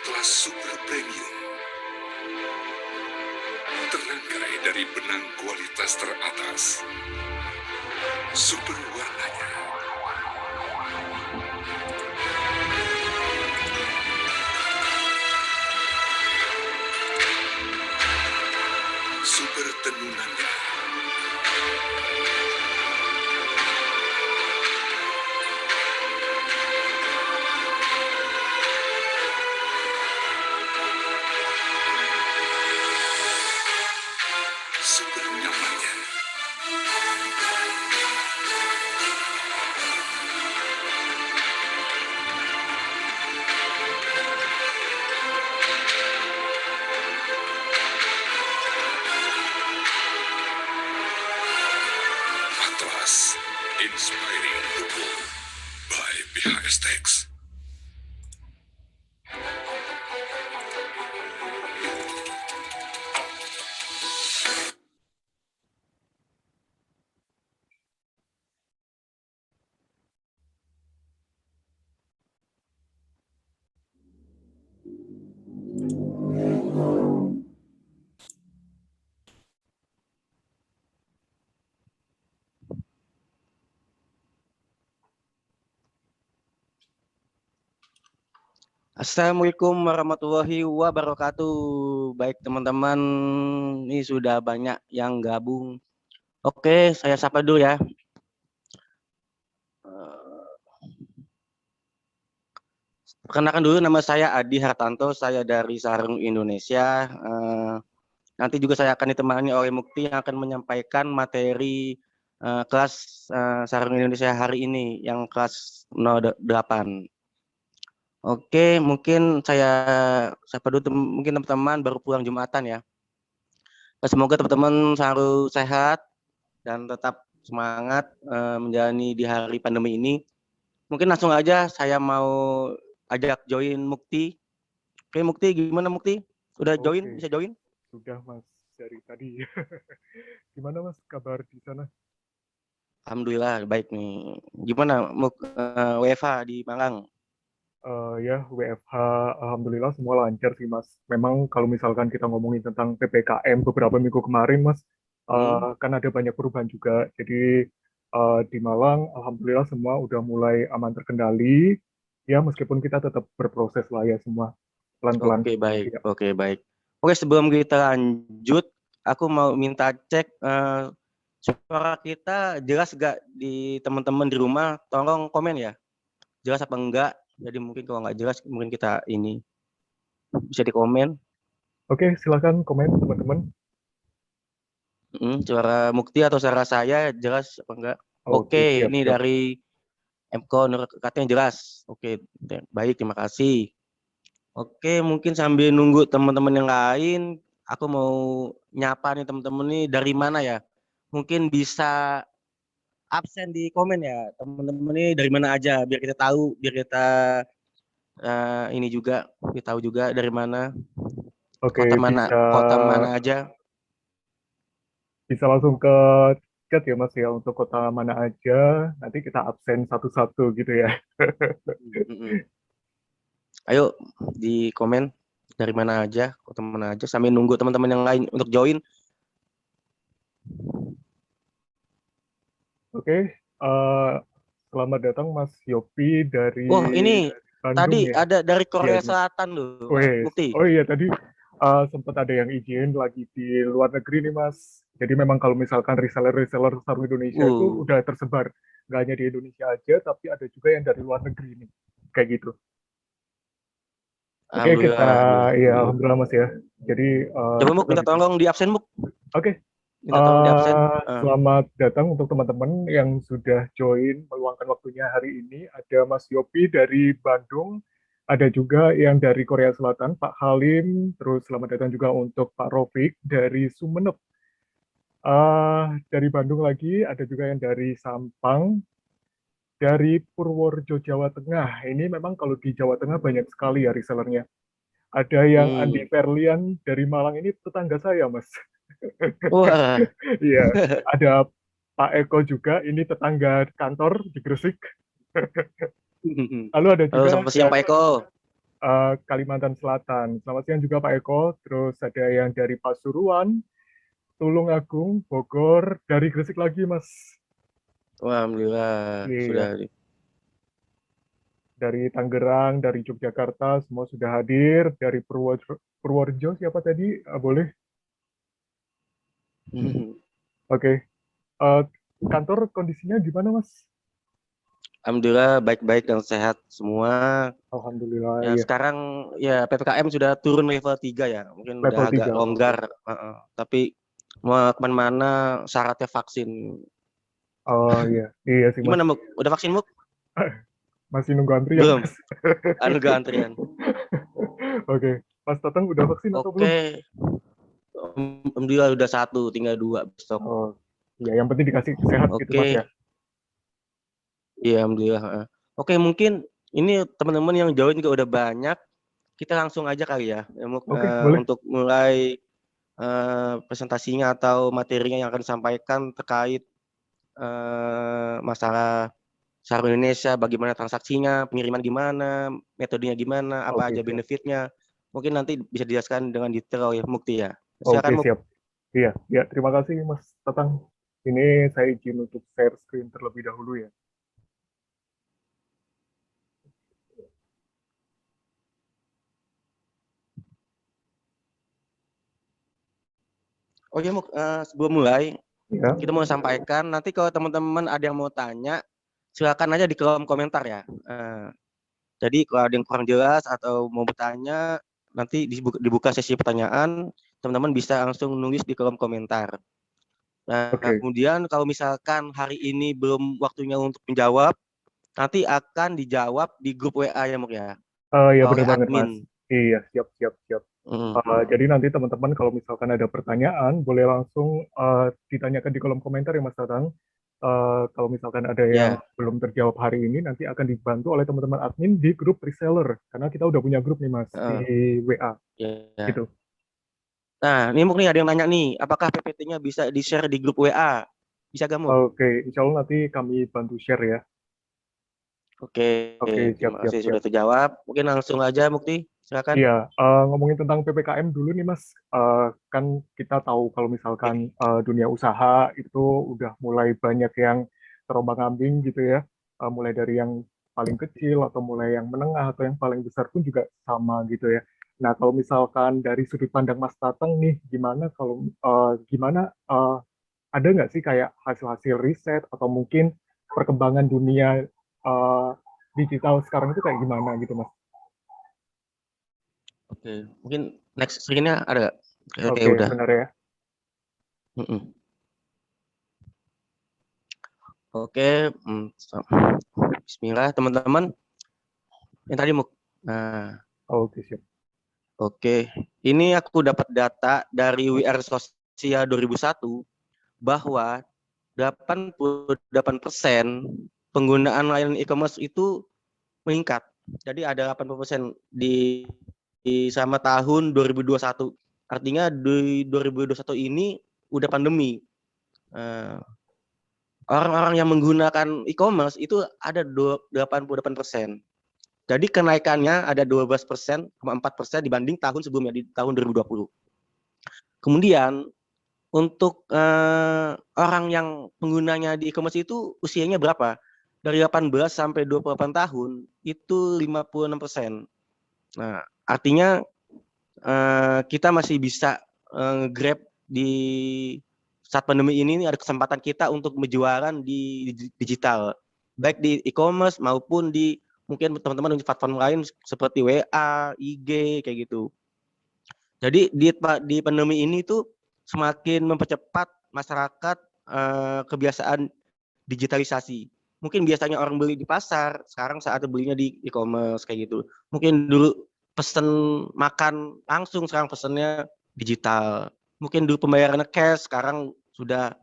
Atlas Super Premium terangkai dari benang kualitas teratas. Super warnanya, super tenunannya, super nyamannya. Atlas, inspiring the world by BHSTX. Assalamualaikum warahmatullahi wabarakatuh. Baik teman-teman, ini sudah banyak yang gabung. Oke, saya sapa dulu ya. Perkenalkan dulu, nama saya Adi Hartanto, saya dari Sarung Indonesia. Nanti juga saya akan ditemani oleh Mukti yang akan menyampaikan materi kelas Sarung Indonesia hari ini, yang kelas 08. Oke, mungkin saya sapa dulu mungkin teman-teman baru pulang Jumatan ya. Semoga teman-teman selalu sehat dan tetap semangat menjalani di hari pandemi ini. Mungkin langsung aja saya mau ajak join Mukti. Oke, Mukti, gimana Mukti? Udah join? Bisa join? Sudah Mas, dari tadi. Gimana Mas kabar di sana? Alhamdulillah baik nih. Gimana WFH di Malang? Ya, WFH, Alhamdulillah semua lancar sih Mas. Memang kalau misalkan kita ngomongin tentang PPKM beberapa minggu kemarin Mas, kan ada banyak perubahan juga. Jadi di Malang, Alhamdulillah semua udah mulai aman terkendali. Ya, meskipun kita tetap berproses lah ya semua pelan-pelan. Oke, baik. Ya. Oke, baik. Oke, sebelum kita lanjut, aku mau minta cek suara kita jelas gak di teman-teman di rumah? Tolong komen ya. Jelas apa enggak? Jadi mungkin kalau nggak jelas, mungkin kita ini bisa dikomen. Oke, silakan komen teman-teman. Suara Mukti atau suara saya jelas apa enggak? Oke, Oke, ini siap-siap. dari MKO katanya jelas. Oke, baik, terima kasih. Oke, mungkin sambil nunggu teman-teman yang lain, aku mau nyapa nih teman-teman nih dari mana ya? Mungkin bisa absen di komen ya, teman-teman nih dari mana aja, biar kita tahu, biar kita ini juga, kita tahu juga dari mana, Oke, kota mana aja. bisa langsung ke chat ya Mas ya untuk kota mana aja. Nanti kita absen satu-satu gitu ya. Ayo di komen dari mana aja, kota mana aja, sambil nunggu teman-teman yang lain untuk join. Oke, selamat datang Mas Yopi dari Oh, ini Bandung tadi ya. ada dari Korea Iya, Mas. Selatan loh, Mas Wes. Mukti. Oh iya tadi sempat ada yang izin lagi di luar negeri nih Mas. Jadi memang kalau misalkan reseller-reseller Sarung Indonesia itu udah tersebar. Nggak hanya di Indonesia aja, tapi ada juga yang dari luar negeri nih. Kayak gitu. Oke, kita ya alhamdulillah Mas ya. Jadi coba Muk, minta tolong di absen Muk. Oke. Minta tolong di absen. Selamat datang untuk teman-teman yang sudah join meluangkan waktunya hari ini. Ada Mas Yopi dari Bandung, ada juga yang dari Korea Selatan, Pak Halim, terus selamat datang juga untuk Pak Rofik dari Sumeneb. Dari Bandung lagi, ada juga yang dari Sampang, dari Purworejo, Jawa Tengah. Ini memang kalau di Jawa Tengah banyak sekali ya resellernya. Ada yang Andi Ferlian dari Malang, ini tetangga saya, Mas. Wah. Iya, ada Pak Eko juga, ini tetangga kantor di Gresik. Lalu ada juga Halo, selamat siang Pak Eko. Kalimantan Selatan. Selamat siang juga Pak Eko. Terus ada yang dari Pasuruan, Tulungagung, Bogor, dari Gresik lagi Mas. Wah, alhamdulillah Iya, sudah. dari Tangerang, dari Yogyakarta, semua sudah hadir. Dari Purworejo siapa tadi? Boleh? Oke. Eh, Kantor kondisinya gimana Mas? Alhamdulillah baik-baik dan sehat semua. Alhamdulillah, Ya iya. sekarang ya PPKM sudah turun level 3 ya. Mungkin udah Level agak 3. Oke. longgar. Tapi mau kemana-mana syaratnya vaksin. Oh iya, iya sih Mas. Gimana Muk? Udah vaksin Muk? Masih nunggu antrian Belum. Mas. Gak antrian. Oke. Mas Tatang udah vaksin atau belum? Oke. Alhamdulillah udah 1, tinggal 2 besok. Oh, ya yang penting dikasih sehat gitu Mas ya. Oke. Iya, alhamdulillah. Oke, mungkin ini teman-teman yang join juga udah banyak. Kita langsung aja kali ya, Muk, Oke, boleh. untuk mulai presentasinya atau materinya yang akan disampaikan terkait masalah Sahabat Indonesia, bagaimana transaksinya, pengiriman gimana, metodenya gimana, apa Oke, aja siap. benefitnya. Mungkin nanti bisa dijelaskan dengan detail ya Mukti ya. Oke, Silakan Muk. siap. Iya, ya, terima kasih Mas Tatang. Ini saya izin untuk share screen terlebih dahulu ya. Oh ya Muk, sebelum mulai Ya, kita mau sampaikan nanti kalau teman-teman ada yang mau tanya silakan aja di kolom komentar ya. Jadi kalau ada yang kurang jelas atau mau bertanya nanti dibuka sesi pertanyaan, teman-teman bisa langsung nulis di kolom komentar. Nah, oke. kemudian kalau misalkan hari ini belum waktunya untuk menjawab, nanti akan dijawab di grup WA ya Muk ya, Ya oleh benar banget Mas. admin. Iya, siap, siap, siap. Jadi nanti teman-teman kalau misalkan ada pertanyaan, boleh langsung ditanyakan di kolom komentar ya Mas Tatang. Kalau misalkan ada yang Ya, belum terjawab hari ini, nanti akan dibantu oleh teman-teman admin di grup reseller. Karena kita udah punya grup nih Mas, di heeh, WA. ya. Gitu. Nah, ini Muk nih ada yang nanya nih, apakah PPT-nya bisa di-share di grup WA? Bisa gak Muk? Oke, insya Allah nanti kami bantu share ya. Oke, Oke, siap, terima siap, kasih siap. sudah terjawab. Mungkin langsung aja Mukti, silakan. Iya, ngomongin tentang PPKM dulu nih Mas. Kan kita tahu kalau misalkan dunia usaha itu udah mulai banyak yang terombang-ambing gitu ya. Mulai dari yang paling kecil atau mulai yang menengah atau yang paling besar pun juga sama gitu ya. Nah, kalau misalkan dari sudut pandang Mas Tatang nih, gimana ada nggak sih kayak hasil-hasil riset atau mungkin perkembangan dunia eh, digital sekarang itu kayak gimana gitu Mas? Oke, mungkin next screen-nya ada nggak? Oke, Oke, udah. benar ya. Mm-mm. Oke, Bismillah teman-teman. Yang tadi Muk. Nah, Oke, siap. oke. Ini aku dapat data dari WR Sosial 2001 bahwa 88% penggunaan layanan e-commerce itu meningkat. Jadi ada 80% di sama tahun 2021. Artinya di 2021 ini udah pandemi. Orang-orang yang menggunakan e-commerce itu ada 88%. Jadi kenaikannya ada 12,4% dibanding tahun sebelumnya di tahun 2020. Kemudian untuk orang yang penggunanya di e-commerce itu usianya berapa? Dari 18 sampai 28 tahun itu 56%. Nah, artinya kita masih bisa grab di saat pandemi ini ada kesempatan kita untuk berjualan di digital, baik di e-commerce maupun di mungkin teman-teman di platform lain seperti WA, IG kayak gitu. Jadi di pandemi ini tuh semakin mempercepat masyarakat kebiasaan digitalisasi. Mungkin biasanya orang beli di pasar, sekarang saatnya belinya di e-commerce kayak gitu. Mungkin dulu pesen makan langsung, sekarang pesennya digital. Mungkin dulu pembayarannya cash, sekarang sudah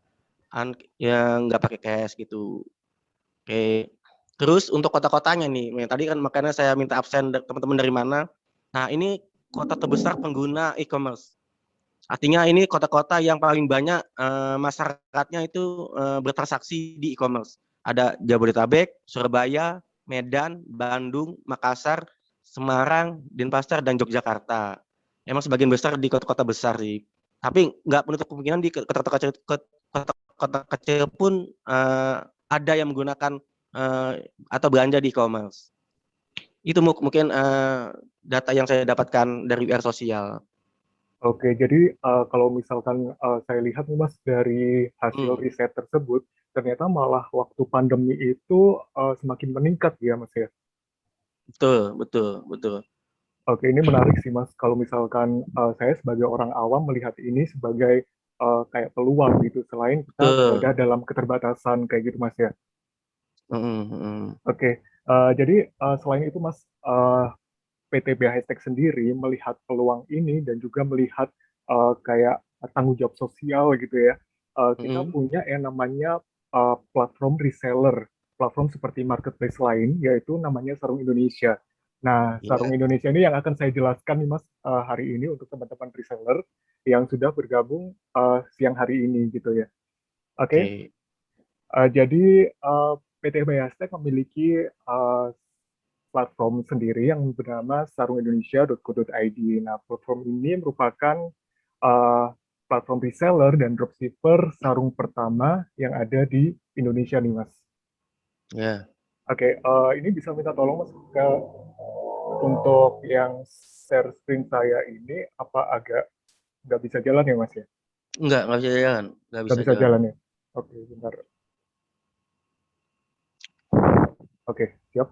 yang nggak pakai cash gitu. Oke. Terus untuk kota-kotanya nih, tadi kan makanya saya minta absen teman-teman dari mana. Nah ini kota terbesar pengguna e-commerce. Artinya ini kota-kota yang paling banyak masyarakatnya itu bertransaksi di e-commerce. Ada Jabodetabek, Surabaya, Medan, Bandung, Makassar, Semarang, Denpasar, dan Yogyakarta. Emang sebagian besar di kota-kota besar sih. Tapi nggak menutup kemungkinan di kota-kota kecil pun ada yang menggunakan atau belanja di e-commerce. Itu mungkin data yang saya dapatkan dari WR Sosial. Oke, jadi kalau misalkan saya lihat nih Mas dari hasil Hmm, riset tersebut, ternyata malah waktu pandemi itu semakin meningkat ya Mas ya. betul, betul, betul. Oke, ini menarik sih Mas. Kalau misalkan saya sebagai orang awam melihat ini sebagai kayak peluang gitu, selain kita berada Betul. dalam keterbatasan kayak gitu Mas ya. Mm, mm. Oke, jadi selain itu Mas, PT BHSTEK sendiri melihat peluang ini dan juga melihat kayak tanggung jawab sosial gitu ya. Kita Mm, punya yang namanya platform reseller, platform seperti marketplace lain, yaitu namanya Sarung Indonesia. Nah, Sarung ya, Indonesia ini yang akan saya jelaskan nih Mas hari ini untuk teman-teman reseller yang sudah bergabung siang hari ini gitu ya. Oke, oke. jadi PT BHSTEK memiliki platform sendiri yang bernama sarungindonesia.co.id. Nah, platform ini merupakan uh, platform reseller dan dropshipper sarung pertama yang ada di Indonesia nih, Mas. Ya, Oke, ini bisa minta tolong Mas untuk yang share screen saya ini apa agak nggak bisa jalan ya, Mas ya? nggak bisa jalan, nggak Nggak bisa bisa jalan. jalan ya? Oke, bentar. Oke, siap.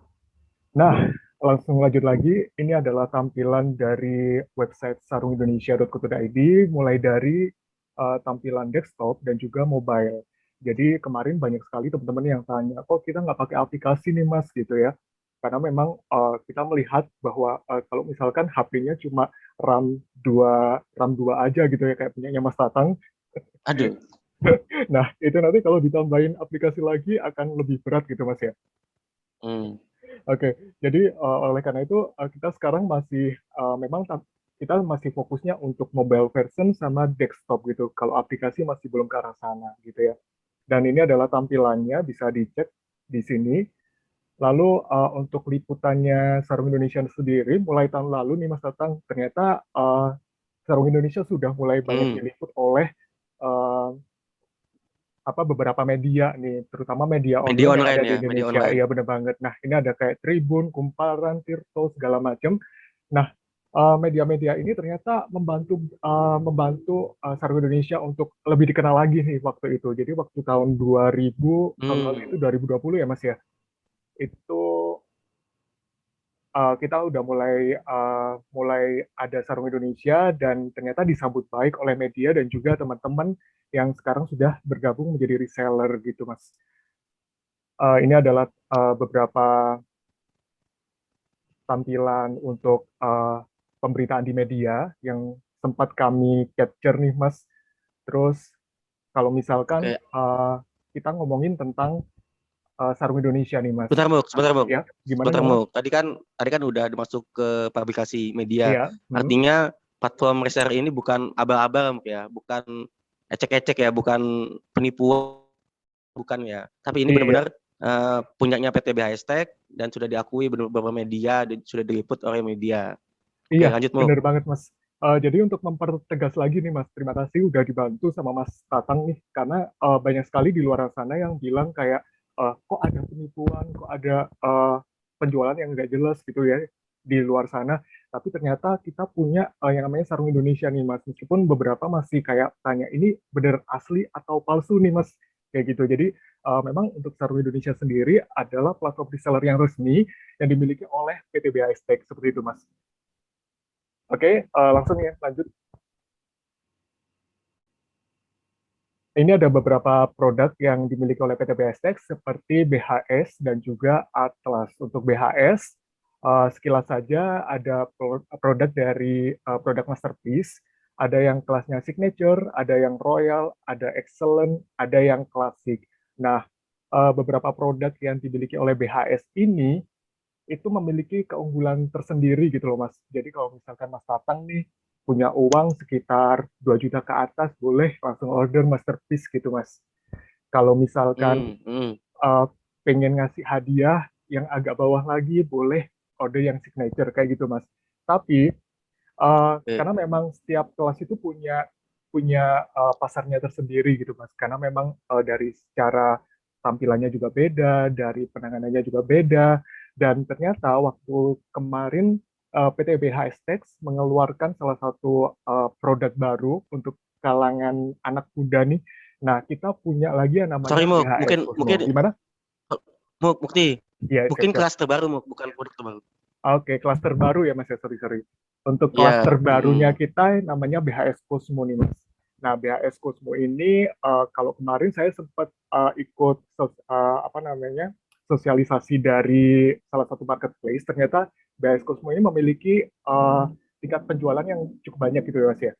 Nah, langsung lanjut lagi. Ini adalah tampilan dari website sarungindonesia.co.id, mulai dari tampilan desktop dan juga mobile. Jadi kemarin banyak sekali teman-teman yang tanya, kok kita nggak pakai aplikasi nih Mas gitu ya? Karena memang kita melihat bahwa kalau misalkan HP-nya cuma RAM 2 aja gitu ya kayak punyanya Mas Tatang. Aduh. Nah, itu nanti kalau ditambahin aplikasi lagi akan lebih berat gitu Mas ya. Hmm. Oke, jadi oleh karena itu kita sekarang masih memang kita masih fokusnya untuk mobile version sama desktop gitu. Kalau aplikasi masih belum ke arah sana gitu ya. Dan ini adalah tampilannya bisa dicek di sini. Lalu untuk liputannya Sarung Indonesia sendiri, mulai tahun lalu nih Mas Tatang, ternyata Sarung Indonesia sudah mulai banyak Hmm. diliput oleh eh, beberapa media nih, terutama media Media online yang ada online di ya, media Indonesia. online. Iya bener banget. Nah, ini ada kayak Tribun, Kumparan, Tirto, segala macam. Nah, media-media ini ternyata membantu Sarung Indonesia untuk lebih dikenal lagi nih waktu itu. Jadi waktu tahun 2000, tahun lalu itu Hmm. 2020 ya Mas ya. Itu kita udah mulai ada Sarung Indonesia dan ternyata disambut baik oleh media dan juga teman-teman yang sekarang sudah bergabung menjadi reseller gitu Mas. Ini adalah beberapa tampilan untuk pemberitaan di media yang sempat kami capture nih, Mas. Terus kalau misalkan Oke, kita ngomongin tentang Sarung Indonesia nih, Mas. bentar Muk, sebentar Muk. Ya, gimana Sebentar gimana? Muk. Tadi kan udah masuk ke publikasi media. Iya, Artinya platform reseller ini bukan abal-abal Muk ya, bukan ecek-ecek ya, bukan penipuan, bukan ya. Tapi ini iya, benar-benar punyanya PT BHSTEK dan sudah diakui beberapa media dan sudah diliput oleh media. Oke, iya, lanjut Muk. bener banget, Mas. Jadi untuk mempertegas lagi nih, Mas, terima kasih udah dibantu sama Mas Tatang nih, karena banyak sekali di luar sana yang bilang kayak, kok ada penipuan, kok ada penjualan yang nggak jelas gitu ya di luar sana. Tapi ternyata kita punya yang namanya Sarung Indonesia nih, Mas. Meskipun beberapa masih kayak tanya, ini bener asli atau palsu nih, Mas? Kayak gitu. Jadi memang untuk Sarung Indonesia sendiri adalah platform reseller yang resmi yang dimiliki oleh PT BASTEC. Seperti itu, Mas. Oke, langsung ya lanjut. Ini ada beberapa produk yang dimiliki oleh PT BSTEK seperti BHS dan juga Atlas. Untuk BHS, sekilas saja ada produk dari produk Masterpiece, ada yang kelasnya Signature, ada yang Royal, ada Excellent, ada yang Klasik. Nah, beberapa produk yang dimiliki oleh BHS ini itu memiliki keunggulan tersendiri gitu loh Mas. Jadi kalau misalkan Mas Tatang nih punya uang sekitar 2 juta ke atas, boleh langsung order Masterpiece gitu Mas. Kalau misalkan Hmm, hmm. uh, pengen ngasih hadiah yang agak bawah lagi, boleh metode yang signature kayak gitu Mas. Tapi Oke. karena memang setiap kelas itu punya punya pasarnya tersendiri gitu Mas. Karena memang dari secara tampilannya juga beda, dari penanganannya juga beda, dan ternyata waktu kemarin PT BHS Tex mengeluarkan salah satu produk baru untuk kalangan anak muda nih. Nah, kita punya lagi yang Sorry namanya Muk, BHS mungkin mungkin Cosmo. Gimana? Mukti, Iya, mungkin siap-siap. kelas terbaru Muk, bukan produk terbaru. Oke, kelas terbaru ya Mas ya, sorry. Untuk kelas Iya, terbarunya kita namanya BHS Cosmo nih Mas. Nah, BHS Cosmo ini kalau kemarin saya sempat ikut apa namanya sosialisasi dari salah satu marketplace, ternyata BHS Cosmo ini memiliki tingkat penjualan yang cukup banyak gitu ya Mas ya.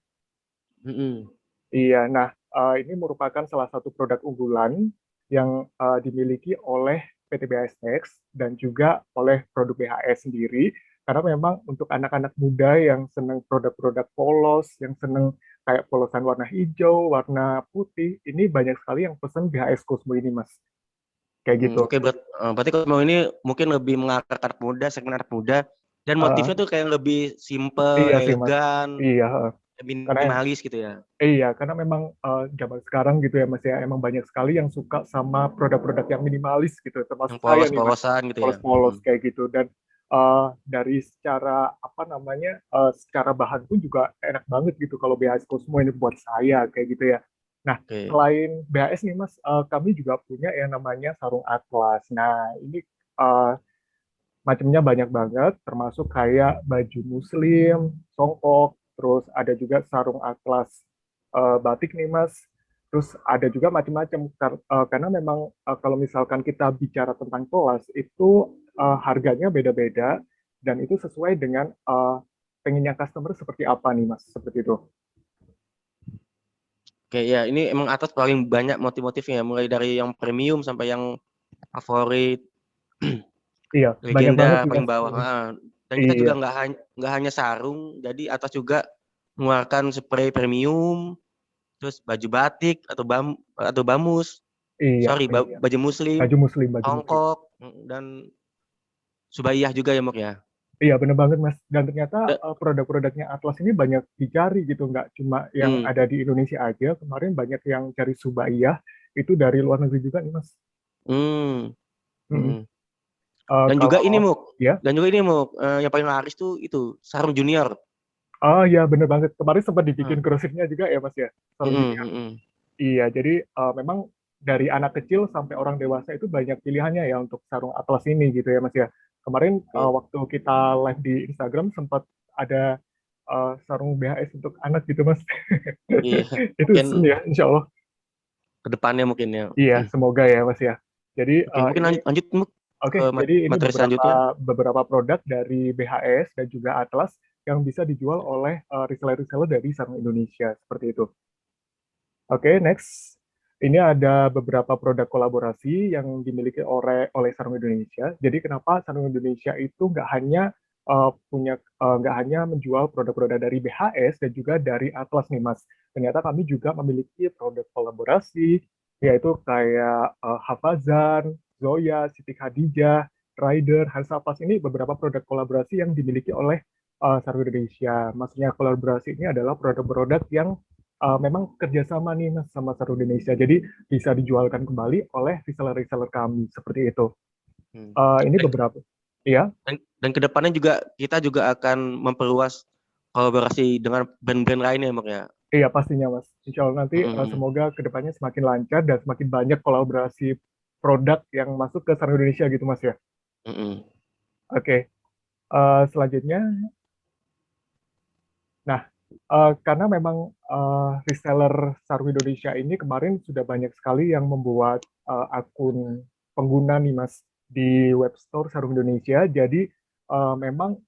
mm-mm. Iya, nah ini merupakan salah satu produk unggulan yang dimiliki oleh PT BASX dan juga oleh produk BHS sendiri, karena memang untuk anak-anak muda yang senang produk-produk polos, yang senang kayak polosan warna hijau, warna putih, ini banyak sekali yang pesan BHS Cosmo ini, Mas. Kayak gitu. Oke, berarti kalau mau ini mungkin lebih mengarah ke anak muda, segmen anak muda, dan Eh, motifnya tuh kayak lebih simple, iya sih, Mas. elegan, Iya, karena minimalis gitu ya. iya, karena memang zaman sekarang gitu ya Mas ya, emang banyak sekali yang suka sama produk-produk yang minimalis gitu, Yang termasuk saya nih Mas, polos-polosan gitu ya. polos-polos kayak gitu. Dan dari secara apa namanya, secara bahan pun juga enak banget gitu kalau BHS Cosmo ini buat saya kayak gitu ya. Nah, Oke. selain BHS nih Mas, kami juga punya yang namanya sarung atlas. Nah, ini eh, macamnya banyak banget, termasuk kayak baju muslim, songkok, terus ada juga sarung atlas batik nih Mas. Terus ada juga macam-macam karena memang kalau misalkan kita bicara tentang kelas itu harganya beda-beda dan itu sesuai dengan pengennya customer seperti apa nih Mas, seperti itu. Oke, ya ini emang atas paling banyak motif-motifnya, mulai dari yang premium sampai yang favorit, Iya, banyak banget legenda sih paling Mas. bawah. Dan kita Iya, juga nggak hanya sarung, jadi atas juga mengeluarkan spray premium, terus baju batik atau bamus, iya, sorry, iya. baju muslim, Baju muslim. Hongkok, dan subaiyah juga ya Mok ya. Iya bener banget Mas. Dan ternyata Da- produk-produknya Atlas ini banyak dicari gitu, nggak cuma yang hmm, ada di Indonesia aja. Kemarin banyak yang cari Subaiyah itu dari luar negeri juga nih Mas. hmm, Mm-mm. hmm. Dan juga ini Kalau Mok, ya, yang paling laris tuh itu sarung junior. oh ya bener banget. Kemarin sempat Hmm, dibikin crossfitnya juga ya Mas ya, sarung hmm, junior. hmm, hmm. Iya, jadi memang dari anak kecil sampai orang dewasa itu banyak pilihannya ya untuk sarung Atlas ini gitu ya Mas ya. Kemarin Oke. waktu kita live di Instagram sempat ada sarung BHS untuk anak gitu Mas. Iya, Itu mungkin soon ya, insya Allah. ke depannya mungkin ya. Iya, semoga ya Mas ya. Jadi Oke, mungkin ini lanjut Muk, oke, ke jadi ini materi beberapa selanjutnya. beberapa produk dari BHS dan juga Atlas yang bisa dijual oleh reseller-reseller dari Sarung Indonesia seperti itu. Oke, next. Ini ada beberapa produk kolaborasi yang dimiliki oleh Sarung Indonesia. Jadi kenapa Sarung Indonesia itu nggak hanya menjual produk-produk dari BHS dan juga dari Atlas nih Mas. Ternyata kami juga memiliki produk kolaborasi yaitu kayak Hafazan, Zoya, Siti Khadijah, Rider, Hansaplast ini beberapa produk kolaborasi yang dimiliki oleh Sarung Indonesia. Maksudnya kolaborasi ini adalah produk-produk yang memang kerjasama nih Mas sama Sarung Indonesia. Jadi bisa dijualkan kembali oleh reseller-reseller kami seperti itu. Hmm. Ini Dan, beberapa, ya, dan kedepannya juga kita juga akan memperluas kolaborasi dengan brand-brand lainnya Muk ya. iya pastinya Mas. Insya Allah nanti Hmm, semoga kedepannya semakin lancar dan semakin banyak kolaborasi produk yang masuk ke Sarung Indonesia gitu Mas ya. hmm, hmm. Oke, selanjutnya, nah karena memang reseller Sarung Indonesia ini kemarin sudah banyak sekali yang membuat akun pengguna nih Mas di web store Sarung Indonesia. Jadi memang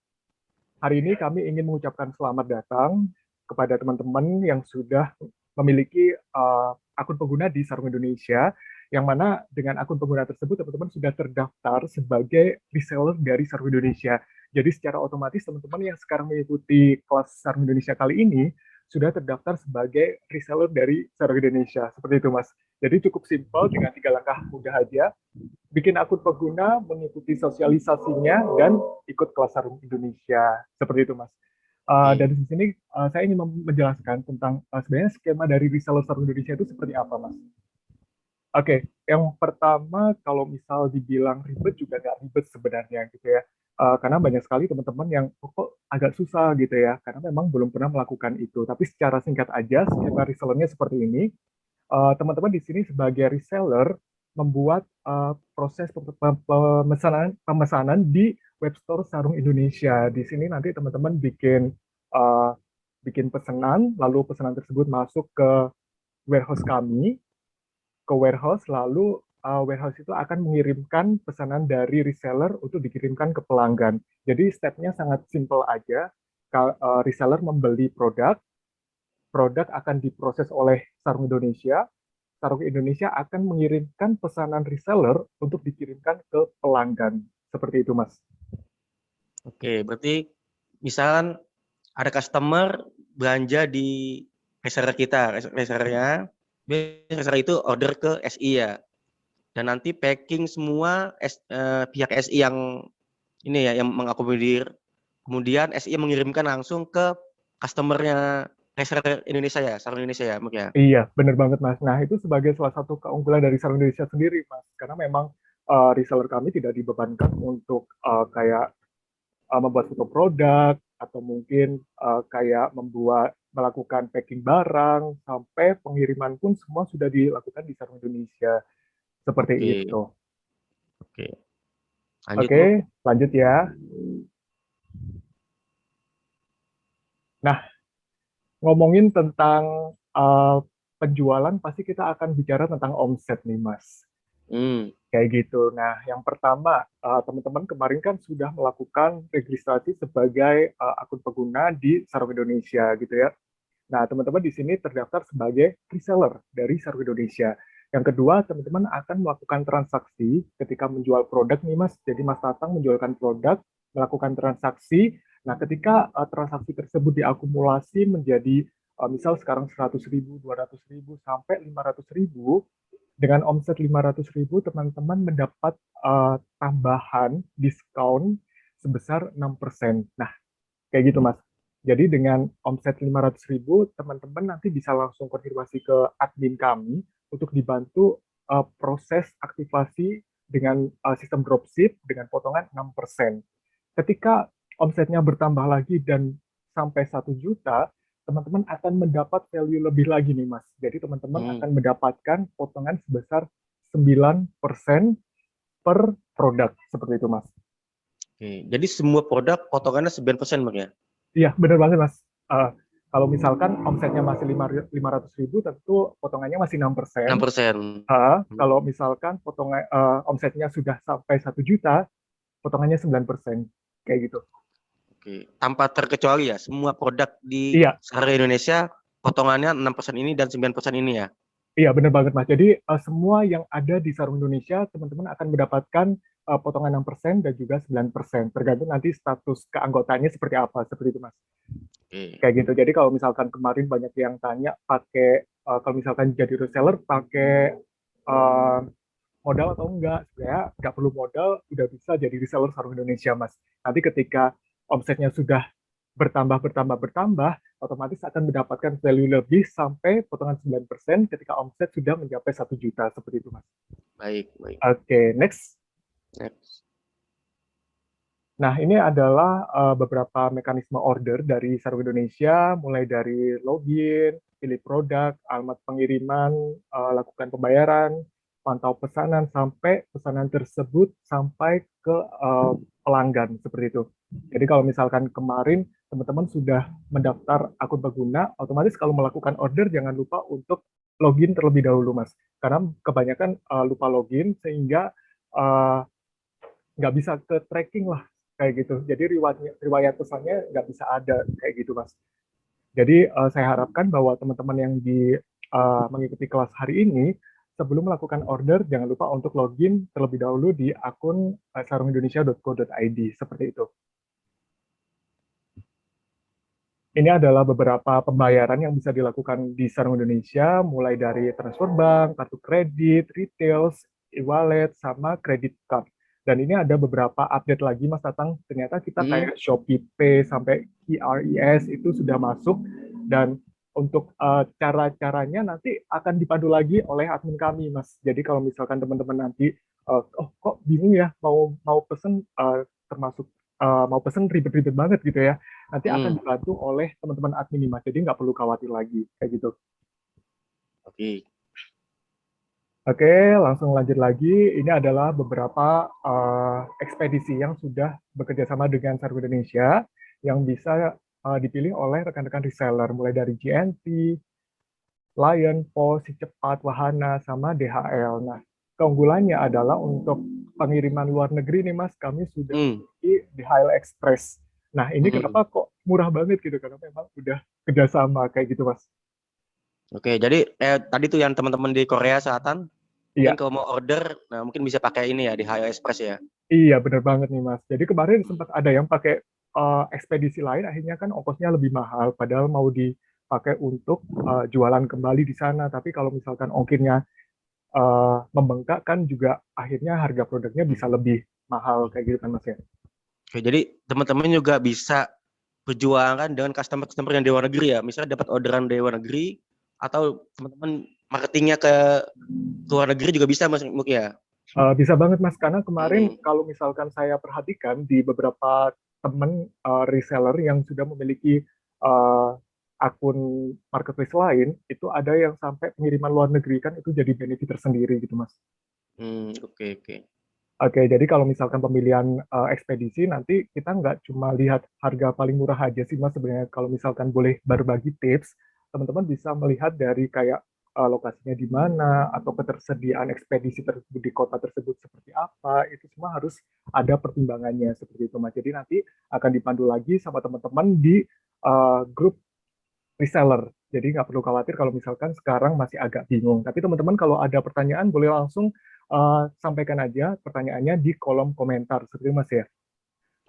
hari ini kami ingin mengucapkan selamat datang kepada teman-teman yang sudah memiliki akun pengguna di Sarung Indonesia, yang mana dengan akun pengguna tersebut teman-teman sudah terdaftar sebagai reseller dari Sarung Indonesia. Jadi secara otomatis teman-teman yang sekarang mengikuti kelas Sarung Indonesia kali ini sudah terdaftar sebagai reseller dari Sarung Indonesia. Seperti itu Mas. Jadi cukup simpel dengan 3 langkah mudah aja. Bikin akun pengguna, mengikuti sosialisasinya, dan ikut kelas Sarung Indonesia. Seperti itu, Mas. Oke. Dan di sini saya ingin menjelaskan tentang sebenarnya skema dari reseller Sarung Indonesia itu seperti apa, Mas. Oke, yang pertama kalau misal dibilang ribet juga nggak ribet sebenarnya gitu ya. Karena banyak sekali teman-teman yang kok agak susah gitu ya, karena memang belum pernah melakukan itu. Tapi secara singkat aja, skema resellernya seperti ini. Teman-teman di sini sebagai reseller membuat proses pemesanan di webstore Sarung Indonesia. Di sini nanti teman-teman uh, bikin pesanan, lalu pesanan tersebut masuk ke warehouse kami, lalu warehouse itu akan mengirimkan pesanan dari reseller untuk dikirimkan ke pelanggan. Jadi stepnya sangat simple aja. Reseller membeli produk, produk akan diproses oleh Sarung Indonesia, Sarung Indonesia akan mengirimkan pesanan reseller untuk dikirimkan ke pelanggan. Seperti itu, Mas. Oke, berarti misalkan ada customer belanja di reseller kita, resellernya, reseller itu order ke SI ya, dan nanti packing semua pihak SI yang ini ya, yang mengakomodir, kemudian SI mengirimkan langsung ke customernya reseller Indonesia ya, Sarung Indonesia ya, Muk ya? Iya, benar banget, Mas. Nah, itu sebagai salah satu keunggulan dari Sarung Indonesia sendiri, Mas. Karena memang reseller kami tidak dibebankan untuk kayak membuat foto produk, atau mungkin kayak melakukan packing barang, sampai pengiriman pun semua sudah dilakukan di Sarung Indonesia. Seperti Oke, itu. oke. Lanjut, Oke, Muk. lanjut ya. Nah, ngomongin tentang penjualan, pasti kita akan bicara tentang omset nih, Mas. Hmm, Kayak gitu. Nah, yang pertama, teman-teman kemarin kan sudah melakukan registrasi sebagai akun pengguna di Sarung Indonesia gitu ya. Nah, teman-teman di sini terdaftar sebagai reseller dari Sarung Indonesia. Yang kedua, teman-teman akan melakukan transaksi ketika menjual produk nih, Mas. Jadi Mas Tatang menjualkan produk, melakukan transaksi. Nah, ketika transaksi tersebut diakumulasi menjadi misal sekarang 100.000, 200.000, sampai 500.000, dengan omset 500.000, teman-teman mendapat tambahan diskon sebesar 6%. Nah, kayak gitu, Mas. Jadi dengan omset 500.000, teman-teman nanti bisa langsung konfirmasi ke admin kami untuk dibantu proses aktivasi dengan sistem dropship dengan potongan 6%. Ketika omsetnya bertambah lagi dan sampai 1 juta, teman-teman akan mendapat value lebih lagi nih, Mas. Jadi teman-teman hmm. akan mendapatkan potongan sebesar 9% per produk. Seperti itu, Mas. Oke, jadi semua produk potongannya 9%, Muk ya? Iya, benar banget, Mas. Kalau misalkan omsetnya masih 500.000, tentu potongannya masih 6%. 6%. Kalau misalkan omsetnya sudah sampai 1 juta, potongannya 9%. Kayak gitu. Oke, tanpa terkecuali ya, semua produk di Iya, Sarung Indonesia potongannya 6% ini dan 9% ini ya? iya, benar banget, Mas. Jadi semua yang ada di Sarung Indonesia, teman-teman akan mendapatkan potongan 6% dan juga 9%. Tergantung nanti status keanggotaannya seperti apa, seperti itu, Mas. Oke. Kayak gitu. Jadi kalau misalkan kemarin banyak yang tanya kalau misalkan jadi reseller pakai uh, modal atau enggak, sebenarnya nggak perlu modal, udah bisa jadi reseller Sarung Indonesia, Mas. Nanti ketika omsetnya sudah bertambah, otomatis akan mendapatkan value lebih sampai potongan 9% ketika omset sudah mencapai 1 juta, seperti itu, Mas. Baik, baik. Oke, next. Next. Nah, ini adalah beberapa mekanisme order dari Sarung Indonesia, mulai dari login, pilih produk, alamat pengiriman, lakukan pembayaran, pantau pesanan, sampai pesanan tersebut sampai ke pelanggan, seperti itu. Jadi kalau misalkan kemarin teman-teman sudah mendaftar akun pengguna, otomatis kalau melakukan order jangan lupa untuk login terlebih dahulu, Mas. Karena kebanyakan lupa login, sehingga uh, nggak bisa ke tracking lah, kayak gitu. Jadi riwayat pesannya nggak bisa ada, kayak gitu, Mas. Jadi saya harapkan bahwa teman-teman yang mengikuti kelas hari ini, sebelum melakukan order jangan lupa untuk login terlebih dahulu di akun sarungindonesia.co.id, seperti itu. Ini adalah beberapa pembayaran yang bisa dilakukan di Sarung Indonesia, mulai dari transfer bank, kartu kredit, retail, e-wallet, sama credit card. Dan ini ada beberapa update lagi, Mas Tatang. Ternyata kita Mm-mm. kayak Shopee Pay sampai QRIS itu sudah masuk. Dan untuk cara-caranya nanti akan dipandu lagi oleh admin kami, Mas. Jadi kalau misalkan teman-teman nanti, oh kok bingung ya, mau pesen, termasuk mau pesen ribet-ribet banget gitu ya, nanti akan Mm. dibantu oleh teman-teman admin nih Mas. Jadi nggak perlu khawatir lagi kayak gitu. Oke. Oke, langsung lanjut lagi. Ini adalah beberapa ekspedisi yang sudah bekerja sama dengan Sargo Indonesia yang bisa dipilih oleh rekan-rekan reseller, mulai dari GNT, Lion, Pos, Si Cepat, Wahana, sama DHL. Nah, keunggulannya adalah untuk pengiriman luar negeri nih Mas, kami sudah Mm. memiliki DHL Express. Nah, ini Mm. kenapa kok murah banget gitu? Karena memang udah kerjasama kayak gitu Mas. Oke, jadi tadi tuh yang teman-teman di Korea Selatan, mungkin Iya, kalau mau order, nah mungkin bisa pakai ini ya di HL Express ya. iya bener banget nih Mas. Jadi kemarin sempat ada yang pakai ekspedisi lain, akhirnya kan ongkosnya lebih mahal, padahal mau dipakai untuk jualan kembali di sana. Tapi kalau misalkan ongkirnya membengkak kan juga akhirnya harga produknya bisa lebih mahal kayak gitu kan Mas ya. Oke, jadi teman-teman juga bisa berjuang kan dengan customer-customer yang di luar negeri ya. Misalnya dapat orderan dari luar negeri atau teman-teman marketingnya ke luar negeri juga bisa Mas Muk ya. Bisa banget Mas, karena kemarin Mm-mm. kalau misalkan saya perhatikan di beberapa temen reseller yang sudah memiliki uh, akun marketplace lain, itu ada yang sampai pengiriman luar negeri kan itu jadi benefit tersendiri gitu Mas. Oke oke. Oke, jadi kalau misalkan pemilihan ekspedisi nanti kita nggak cuma lihat harga paling murah aja sih Mas sebenarnya. Kalau misalkan boleh berbagi tips, teman-teman bisa melihat dari kayak lokasinya di mana atau ketersediaan ekspedisi tersebut di kota tersebut seperti apa, itu semua harus ada pertimbangannya seperti itu Mas. Jadi nanti akan dipandu lagi sama teman-teman di grup reseller. Jadi nggak perlu khawatir kalau misalkan sekarang masih agak bingung. Tapi teman-teman kalau ada pertanyaan boleh langsung sampaikan aja pertanyaannya di kolom komentar seperti itu, Mas ya.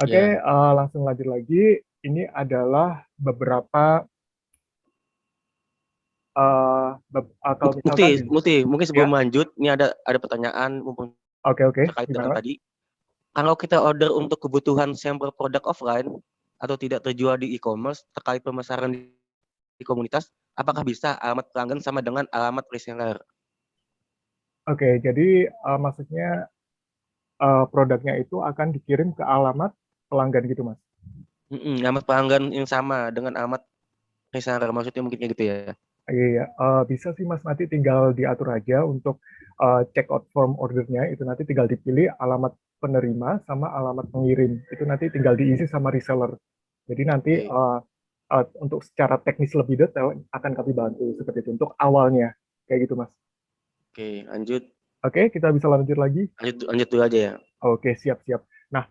Oke, Ya. langsung lanjut lagi. Ini adalah beberapa kalau misalkan Mungkin ya, sebelum lanjut, ini ada pertanyaan mumpung oke oke, terkait gimana dengan Mas? tadi. Kalau kita order untuk kebutuhan sampel produk offline atau tidak terjual di e-commerce terkait pemasaran di komunitas, apakah bisa alamat pelanggan sama dengan alamat reseller? Oke, jadi maksudnya produknya itu akan dikirim ke alamat pelanggan gitu Mas. Alamat pelanggan yang sama dengan alamat reseller, maksudnya mungkin kayak gitu ya. Iya, bisa sih Mas, nanti tinggal diatur aja untuk check out form ordernya, itu nanti tinggal dipilih alamat penerima sama alamat pengirim, itu nanti tinggal diisi sama reseller. Jadi nanti Oke, untuk secara teknis lebih detail akan kami bantu seperti itu untuk awalnya, kayak gitu Mas. oke, lanjut, Oke, kita bisa lanjut lagi. lanjut dulu aja ya. Oke, siap-siap. Nah,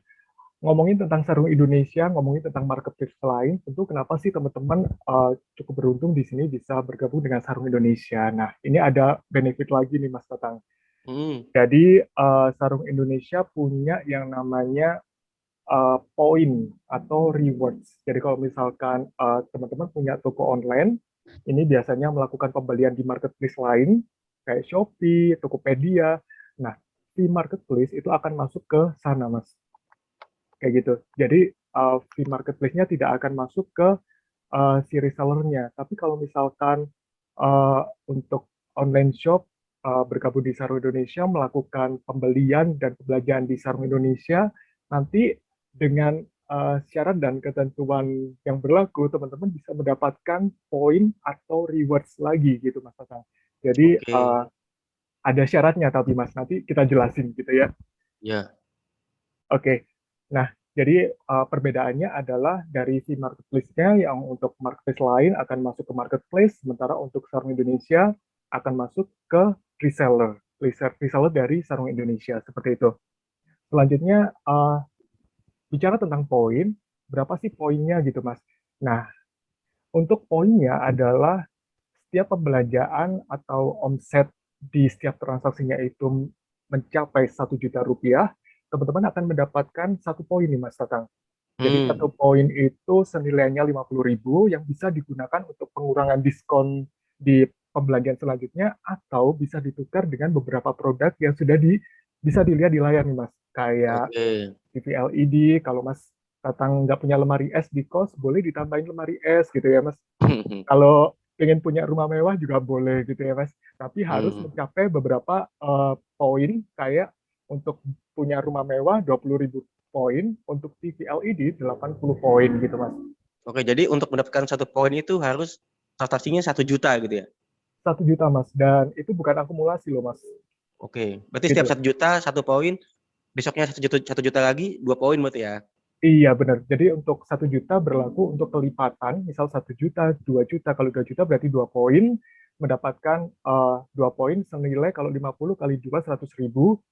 ngomongin tentang Sarung Indonesia, ngomongin tentang marketplace lain, tentu kenapa sih teman-teman cukup beruntung di sini bisa bergabung dengan Sarung Indonesia. Nah, ini ada benefit lagi nih Mas Tatang. Hmm, Jadi Sarung Indonesia punya yang namanya poin atau rewards. Jadi kalau misalkan teman-teman punya toko online, ini biasanya melakukan pembelian di marketplace lain, kayak Shopee, Tokopedia. Nah, di marketplace itu akan masuk ke sana, Mas. Kayak gitu. Jadi fee marketplace-nya tidak akan masuk ke si resellernya. Tapi kalau misalkan untuk online shop bergabung di Sarung Indonesia melakukan pembelian dan pembelanjaan di Sarung Indonesia, nanti dengan syarat dan ketentuan yang berlaku, teman-teman bisa mendapatkan poin atau rewards lagi gitu Mas Tatang. Jadi oke, ada syaratnya tapi Mas, nanti kita jelasin gitu ya. ya, Oke, nah jadi perbedaannya adalah dari si marketplace-nya yang untuk marketplace lain akan masuk ke marketplace, sementara untuk Sarung Indonesia akan masuk ke reseller, reseller dari Sarung Indonesia seperti itu. Selanjutnya bicara tentang poin, berapa sih poinnya gitu Mas? Nah, untuk poinnya adalah setiap pembelanjaan atau omset di setiap transaksinya itu mencapai 1 juta rupiah, teman-teman akan mendapatkan 1 poin nih Mas Tatang. Jadi Hmm, satu poin itu senilainya 50.000 yang bisa digunakan untuk pengurangan diskon di pembelanjaan selanjutnya atau bisa ditukar dengan beberapa produk yang sudah bisa dilihat di layar nih Mas. Kayak oke. TV LED, kalau Mas datang nggak punya lemari es di kos, boleh ditambahin lemari es gitu ya Mas. Kalau pengen punya rumah mewah juga boleh gitu ya Mas. Tapi harus Hmm. mencapai beberapa poin kayak untuk punya rumah mewah 20.000 poin, untuk TV LED 80 poin gitu Mas. Oke, jadi untuk mendapatkan satu poin itu harus transaksinya 1 juta gitu ya? 1 juta Mas, dan itu bukan akumulasi loh Mas. Oke, berarti setiap Gitu. 1 juta 1 poin, besoknya 1 juta lagi 2 poin berarti ya? Iya benar. Jadi untuk 1 juta berlaku untuk kelipatan, misal 1 juta, 2 juta. Kalau 2 juta berarti 2 poin, mendapatkan 2 poin senilai kalau 50 kali 2 100.000,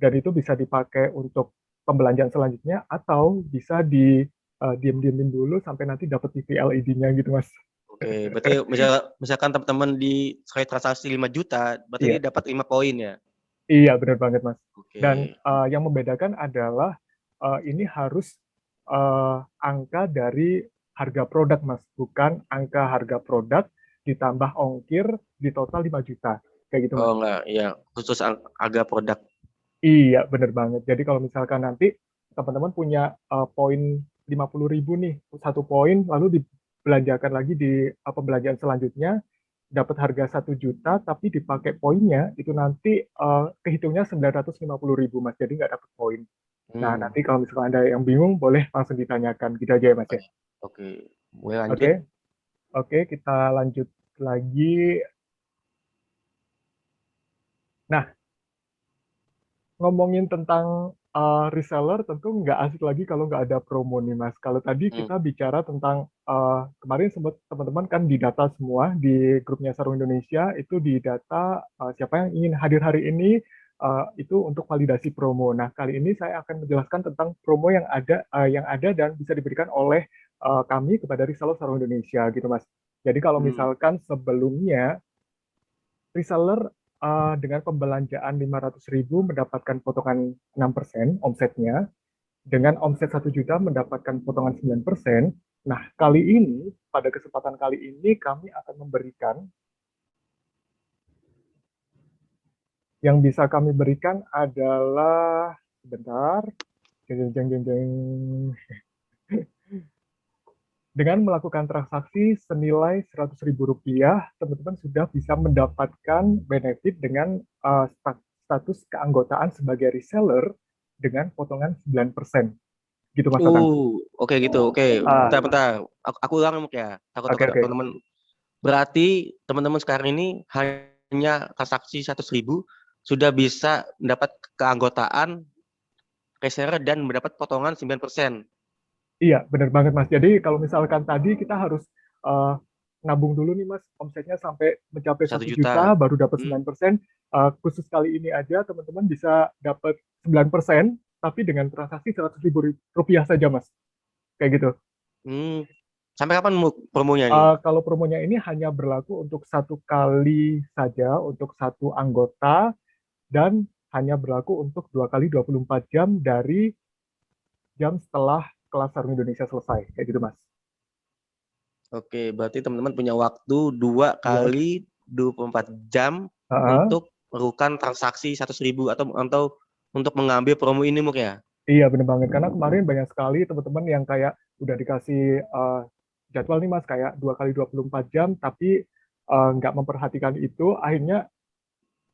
dan itu bisa dipakai untuk pembelanjaan selanjutnya atau bisa diem-diemin dulu sampai nanti dapat TV LED-nya gitu Mas. Oke, berarti misalkan teman-teman di sekali transaksi 5 juta, berarti Iya, dia dapat 5 poin ya? iya benar banget Mas. Dan Oke. yang membedakan adalah ini harus angka dari harga produk Mas, bukan angka harga produk ditambah ongkir di total 5 juta. Kayak gitu Oh Mas. enggak, iya, khusus harga produk. Iya, bener banget. Jadi kalau misalkan nanti teman-teman punya poin 50.000 nih, satu poin, lalu dibelanjakan lagi di pembelanjaan selanjutnya, dapat harga 1 juta, tapi dipakai poinnya, itu nanti kehitungnya 950.000, Mas. Jadi nggak dapat poin. Nah, Hmm, nanti kalau misalkan ada yang bingung, boleh langsung ditanyakan. Gitu aja ya, Mas ya. oke. Boleh Oke, lanjut? oke, kita lanjut lagi. Nah, ngomongin tentang reseller tentu nggak asik lagi kalau nggak ada promo nih Mas. Kalau tadi Hmm. kita bicara tentang kemarin sempat teman-teman kan di data semua di grupnya Sarung Indonesia itu di data siapa yang ingin hadir hari ini itu untuk validasi promo. Nah kali ini saya akan menjelaskan tentang promo yang ada dan bisa diberikan oleh kami kepada reseller Sarung Indonesia gitu Mas. Jadi kalau Hmm. misalkan sebelumnya reseller dengan pembelanjaan 500.000 mendapatkan potongan 6% omsetnya, dengan omset 1 juta mendapatkan potongan 9%. Nah, kali ini, pada kesempatan kali ini kami akan memberikan, yang bisa kami berikan adalah, sebentar, jeng, jeng, jeng, jeng. Dengan melakukan transaksi senilai Rp100.000, teman-teman sudah bisa mendapatkan benefit dengan status keanggotaan sebagai reseller dengan potongan 9%. Gitu Mas Tatang. Oke gitu. Oke, Ah, bentar-bentar. Aku ulang Muk, ya. oke Takut-takut oke. teman-teman. Berarti teman-teman sekarang ini hanya transaksi 100.000 sudah bisa mendapat keanggotaan reseller dan mendapat potongan 9%. Iya, benar banget Mas. Jadi kalau misalkan tadi kita harus eh, nabung dulu nih Mas, omsetnya sampai mencapai Satu 1 juta, juta. baru dapat Hmm. 9%. Khusus kali ini aja teman-teman bisa dapat 9%, tapi dengan transaksi Rp100.000 saja Mas. Kayak gitu. Hmm. Sampai kapan Muk, promonya nih? Kalau promonya ini hanya berlaku untuk satu kali saja, untuk satu anggota, dan hanya berlaku untuk 2 kali 24 jam dari jam setelah kelas Sarung Indonesia selesai. Kayak gitu Mas. Oke, berarti teman-teman punya waktu 2 Dua, kali 24 jam uh, untuk melakukan transaksi 100.000 atau untuk mengambil promo ini Muk ya? iya bener banget, karena kemarin banyak sekali teman-teman yang kayak udah dikasih jadwal nih Mas, kayak 2 kali 24 jam, tapi nggak memperhatikan itu, akhirnya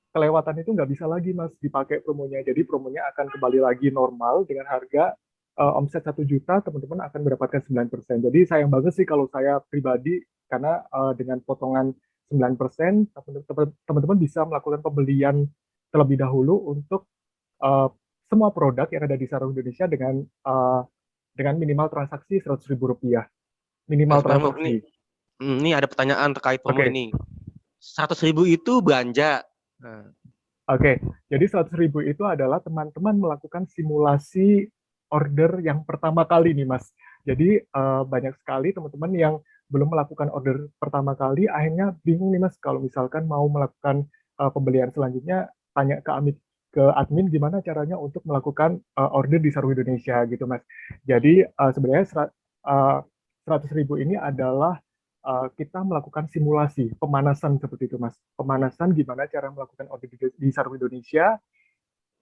kelewatan itu nggak bisa lagi Mas dipakai promonya. Jadi promonya akan kembali lagi normal dengan harga omset 1 juta, teman-teman akan mendapatkan 9%. Jadi sayang banget sih kalau saya pribadi, karena dengan potongan 9%, teman-teman bisa melakukan pembelian terlebih dahulu untuk uh, semua produk yang ada di Sarung Indonesia dengan minimal transaksi Rp100.000. Minimal Sebentar Muk, transaksi. ini ada pertanyaan terkait promo Oke, ini. 100.000 itu belanja. Nah, oke. Jadi 100.000 itu adalah teman-teman melakukan simulasi order yang pertama kali nih, Mas. Jadi banyak sekali teman-teman yang belum melakukan order pertama kali, akhirnya bingung nih, Mas, kalau misalkan mau melakukan pembelian selanjutnya, tanya ke ke admin gimana caranya untuk melakukan order di Sarung Indonesia gitu Mas. Jadi sebenarnya 100.000 ini adalah kita melakukan simulasi pemanasan seperti itu Mas. Pemanasan gimana cara melakukan order di Sarung Indonesia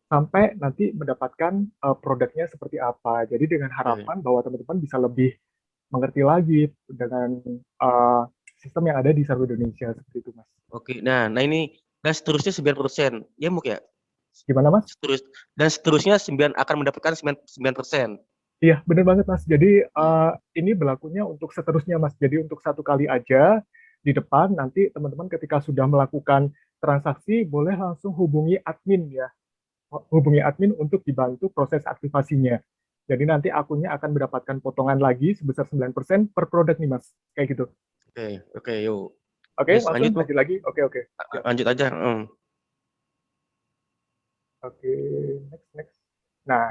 sampai nanti mendapatkan produknya seperti apa. Jadi dengan Oke. harapan bahwa teman-teman bisa lebih mengerti lagi dengan uh, sistem yang ada di Sarung Indonesia seperti itu Mas. Oke. Nah ini dan seterusnya 9%. Ya Muk ya? Gimana Mas? Dan seterusnya 9 akan mendapatkan 9%. Iya, benar banget Mas. Jadi Hmm. ini berlakunya untuk seterusnya Mas. Jadi untuk satu kali aja di depan nanti teman-teman ketika sudah melakukan transaksi boleh langsung hubungi admin ya. Hubungi admin untuk dibantu proses aktivasinya. Jadi nanti akunnya akan mendapatkan potongan lagi sebesar 9% per produk nih Mas. Kayak gitu. Oke, yuk. Oke, Terus langsung lanjut Muk. lanjut lagi. Oke. Siap. Lanjut aja. Oke, next. Nah,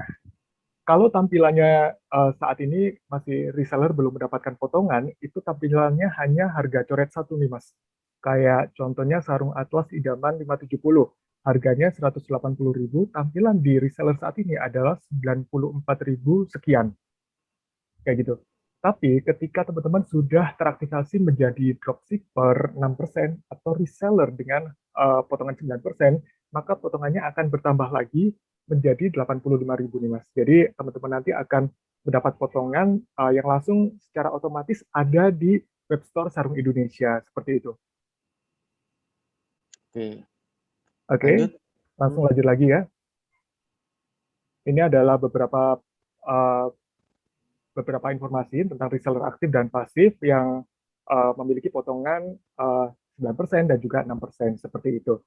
kalau tampilannya saat ini masih reseller belum mendapatkan potongan, itu tampilannya hanya harga coret satu nih Mas. Kayak contohnya sarung atlas idaman 570, harganya 180.000, tampilan di reseller saat ini adalah 94.000 sekian. Kayak gitu. Tapi ketika teman-teman sudah teraktivasi menjadi dropshipper 6% atau reseller dengan potongan 9%, maka potongannya akan bertambah lagi menjadi 85.000 nih Mas. Jadi teman-teman nanti akan mendapat potongan yang langsung secara otomatis ada di webstore Sarung Indonesia seperti itu. Oke. Oke, Lanjut. langsung lanjut lagi ya. Ini adalah uh, beberapa informasi tentang reseller aktif dan pasif yang memiliki potongan 9% dan juga 6% seperti itu.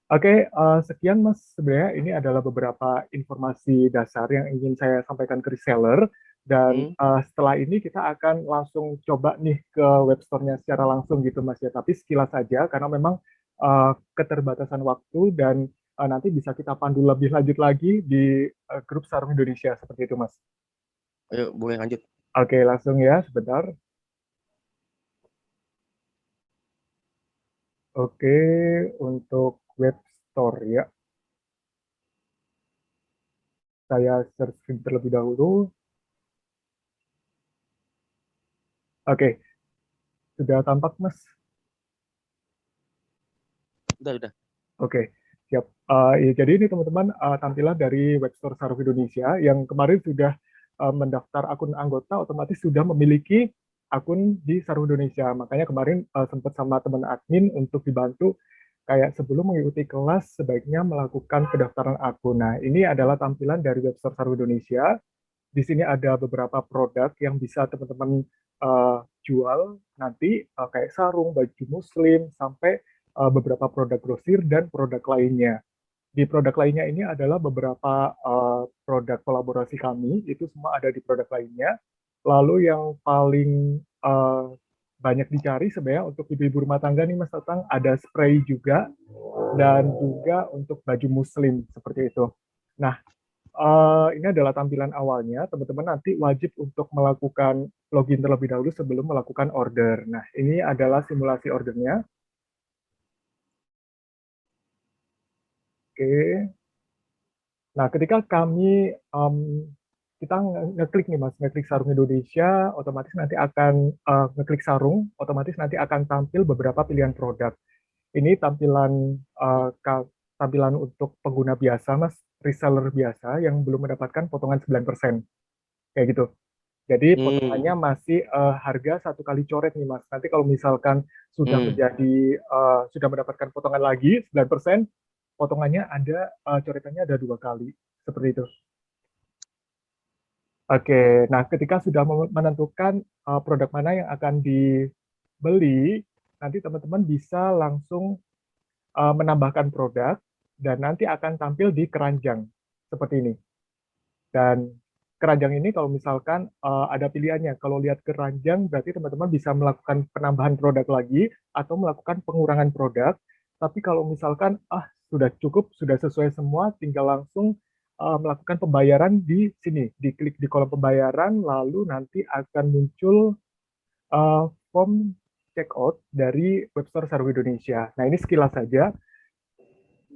Oke, sekian Mas. Sebenarnya ini adalah beberapa informasi dasar yang ingin saya sampaikan ke reseller. Dan Hmm. setelah ini kita akan langsung coba nih ke webstore-nya secara langsung gitu Mas ya. Tapi sekilas saja karena memang keterbatasan waktu dan nanti bisa kita pandu lebih lanjut lagi di grup Sarung Indonesia seperti itu Mas. Ayo, boleh lanjut. Oke, langsung ya sebentar. Oke, untuk web store ya, saya searching terlebih dahulu. Oke, sudah tampak Mas. Udah. Oke, siap. Ya, jadi ini teman-teman tampilan dari web store Saruf Indonesia yang kemarin sudah mendaftar akun anggota, otomatis sudah memiliki akun di Saruf Indonesia. Makanya kemarin sempat sama teman admin untuk dibantu kayak sebelum mengikuti kelas sebaiknya melakukan pendaftaran akun. Nah, ini adalah tampilan dari web store Saruf Indonesia. Di sini ada beberapa produk yang bisa teman-teman jual nanti kayak sarung, baju muslim, sampai beberapa produk grosir dan produk lainnya. Di produk lainnya ini adalah beberapa produk kolaborasi kami, itu semua ada di produk lainnya. Lalu yang paling banyak dicari sebenarnya untuk ibu-ibu rumah tangga nih Mas Tatang, ada spray juga, dan juga untuk baju muslim seperti itu. Nah, ini adalah tampilan awalnya. Teman-teman nanti wajib untuk melakukan login terlebih dahulu sebelum melakukan order. Nah, ini adalah simulasi ordernya. Oke. Nah, ketika kita ngeklik nih Mas, ngeklik Sarung Indonesia, otomatis nanti akan ngeklik sarung, otomatis nanti akan tampil beberapa pilihan produk. Ini tampilan untuk pengguna biasa Mas, reseller biasa yang belum mendapatkan potongan 9%. Kayak gitu. Jadi Hmm. potongannya masih harga satu kali coret nih Mas. Nanti kalau misalkan Hmm. sudah mendapatkan potongan lagi 9%, potongannya ada coretannya ada dua kali seperti itu. Oke, nah ketika sudah menentukan produk mana yang akan dibeli, nanti teman-teman bisa langsung menambahkan produk dan nanti akan tampil di keranjang seperti ini. Dan keranjang ini kalau misalkan ada pilihannya, kalau lihat keranjang berarti teman-teman bisa melakukan penambahan produk lagi atau melakukan pengurangan produk. Tapi kalau misalkan sudah cukup, sudah sesuai semua, tinggal langsung melakukan pembayaran di sini, diklik di kolom pembayaran, lalu nanti akan muncul form checkout dari webstore Sarung Indonesia. Nah ini sekilas saja.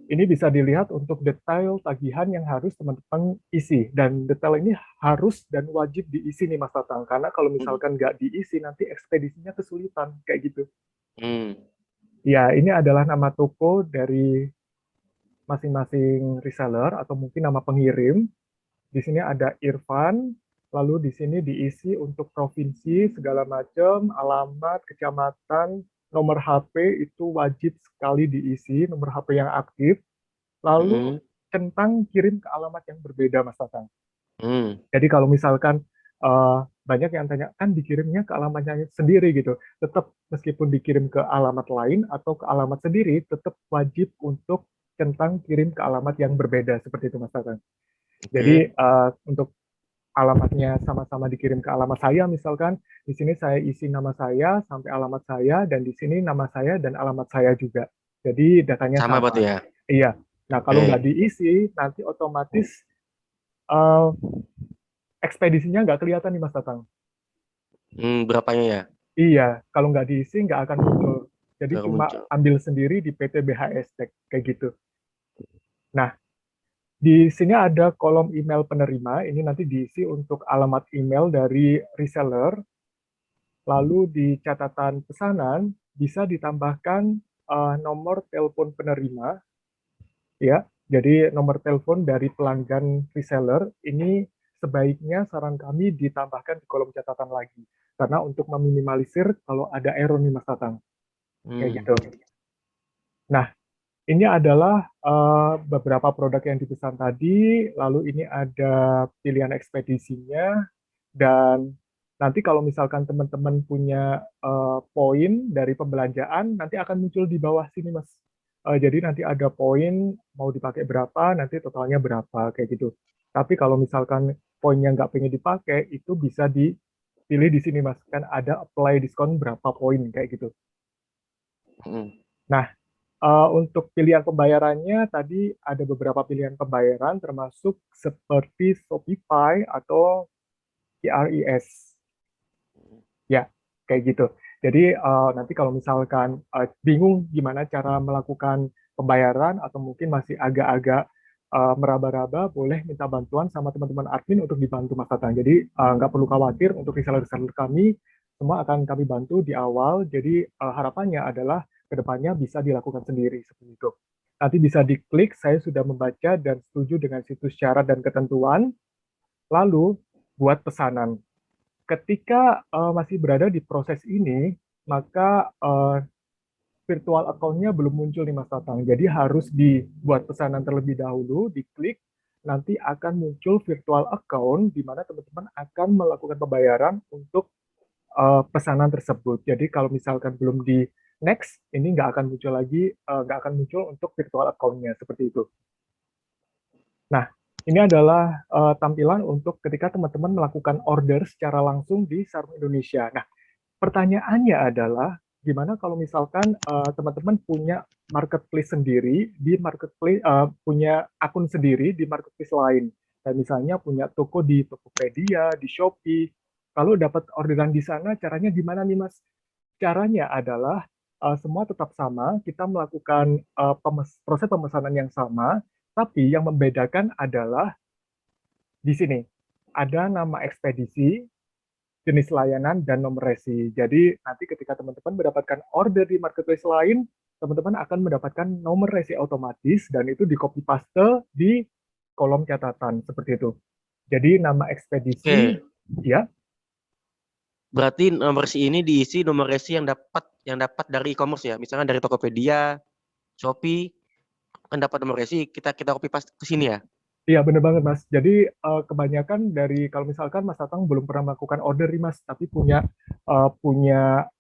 ini bisa dilihat untuk detail tagihan yang harus teman-teman isi. Dan detail ini harus dan wajib diisi nih Mas Tatang. Karena kalau Hmm. misalkan nggak diisi, nanti ekspedisinya kesulitan, kayak gitu. Hmm. Ya, ini adalah nama toko dari masing-masing reseller atau mungkin nama pengirim. Di sini ada Irfan, lalu di sini diisi untuk provinsi, segala macam, alamat, kecamatan, nomor HP itu wajib sekali diisi, nomor HP yang aktif. Lalu Hmm. centang kirim ke alamat yang berbeda, Mas Tatang. Hmm. Jadi kalau misalkan banyak yang tanya, kan dikirimnya ke alamatnya sendiri gitu. Tetap meskipun dikirim ke alamat lain atau ke alamat sendiri, tetap wajib untuk centang kirim ke alamat yang berbeda, seperti itu Mas Tatang. Jadi Oke. untuk alamatnya sama-sama dikirim ke alamat saya, misalkan di sini saya isi nama saya sampai alamat saya, dan di sini nama saya dan alamat saya juga. Jadi datanya Sama berarti sama. ya. Iya. Nah, kalau nggak Oke. diisi, nanti otomatis eh, ekspedisinya nggak kelihatan nih Mas Tatang. Berapanya ya? Iya, kalau nggak diisi nggak akan muncul. Jadi Baru cuma muncul. ambil sendiri di PT BHS Tech, kayak gitu. Nah, di sini ada kolom email penerima, ini nanti diisi untuk alamat email dari reseller. Lalu di catatan pesanan bisa ditambahkan nomor telepon penerima, ya. Jadi nomor telepon dari pelanggan reseller ini sebaiknya saran kami ditambahkan di kolom catatan lagi. Karena untuk meminimalisir kalau ada error nih Mas Tatang. Kayak Hmm. gitu. Nah, ini adalah beberapa produk yang dipesan tadi, lalu ini ada pilihan ekspedisinya, dan nanti kalau misalkan teman-teman punya poin dari pembelanjaan, nanti akan muncul di bawah sini, Mas. Jadi nanti ada poin, mau dipakai berapa, nanti totalnya berapa, kayak gitu. Tapi kalau misalkan poinnya nggak pengen dipakai, itu bisa dipilih di sini, Mas. Kan ada apply diskon berapa poin, kayak gitu. Hmm. Nah, untuk pilihan pembayarannya tadi ada beberapa pilihan pembayaran termasuk seperti Shopify atau QRIS. Ya, kayak gitu. Jadi nanti kalau misalkan bingung gimana cara melakukan pembayaran atau mungkin masih agak-agak meraba-raba, boleh minta bantuan sama teman-teman admin untuk dibantu Mas Tatang. Jadi nggak perlu khawatir untuk reseller-reseller kami, semua akan kami bantu di awal. Jadi harapannya adalah kedepannya bisa dilakukan sendiri seperti itu. Nanti bisa diklik, saya sudah membaca dan setuju dengan situs syarat dan ketentuan, lalu buat pesanan. Ketika masih berada di proses ini, maka virtual account-nya belum muncul nih Mas Tatang. Jadi harus dibuat pesanan terlebih dahulu, diklik, nanti akan muncul virtual account di mana teman-teman akan melakukan pembayaran untuk pesanan tersebut. Jadi kalau misalkan belum di next, ini nggak akan muncul lagi, nggak akan muncul untuk virtual account-nya seperti itu. Nah, ini adalah tampilan untuk ketika teman-teman melakukan order secara langsung di Sarung Indonesia. Nah, pertanyaannya adalah gimana kalau misalkan teman-teman punya marketplace sendiri di marketplace, punya akun sendiri di marketplace lain. Kayak misalnya punya toko di Tokopedia, di Shopee. Kalau dapat orderan di sana, caranya gimana nih Mas? Caranya adalah semua tetap sama, kita melakukan proses pemesanan yang sama, tapi yang membedakan adalah di sini ada nama ekspedisi, jenis layanan, dan nomor resi. Jadi nanti ketika teman-teman mendapatkan order di marketplace lain, teman-teman akan mendapatkan nomor resi otomatis dan itu di copy paste di kolom catatan seperti itu. Jadi nama ekspedisi, Oke. ya, Berarti nomor resi ini diisi nomor resi yang dapat dari e-commerce ya. Misalnya dari Tokopedia, Shopee, kan dapat nomor resi, kita copy paste ke sini ya. iya bener banget Mas. Jadi kebanyakan dari kalau misalkan Mas Tatang belum pernah melakukan order nih Mas, tapi punya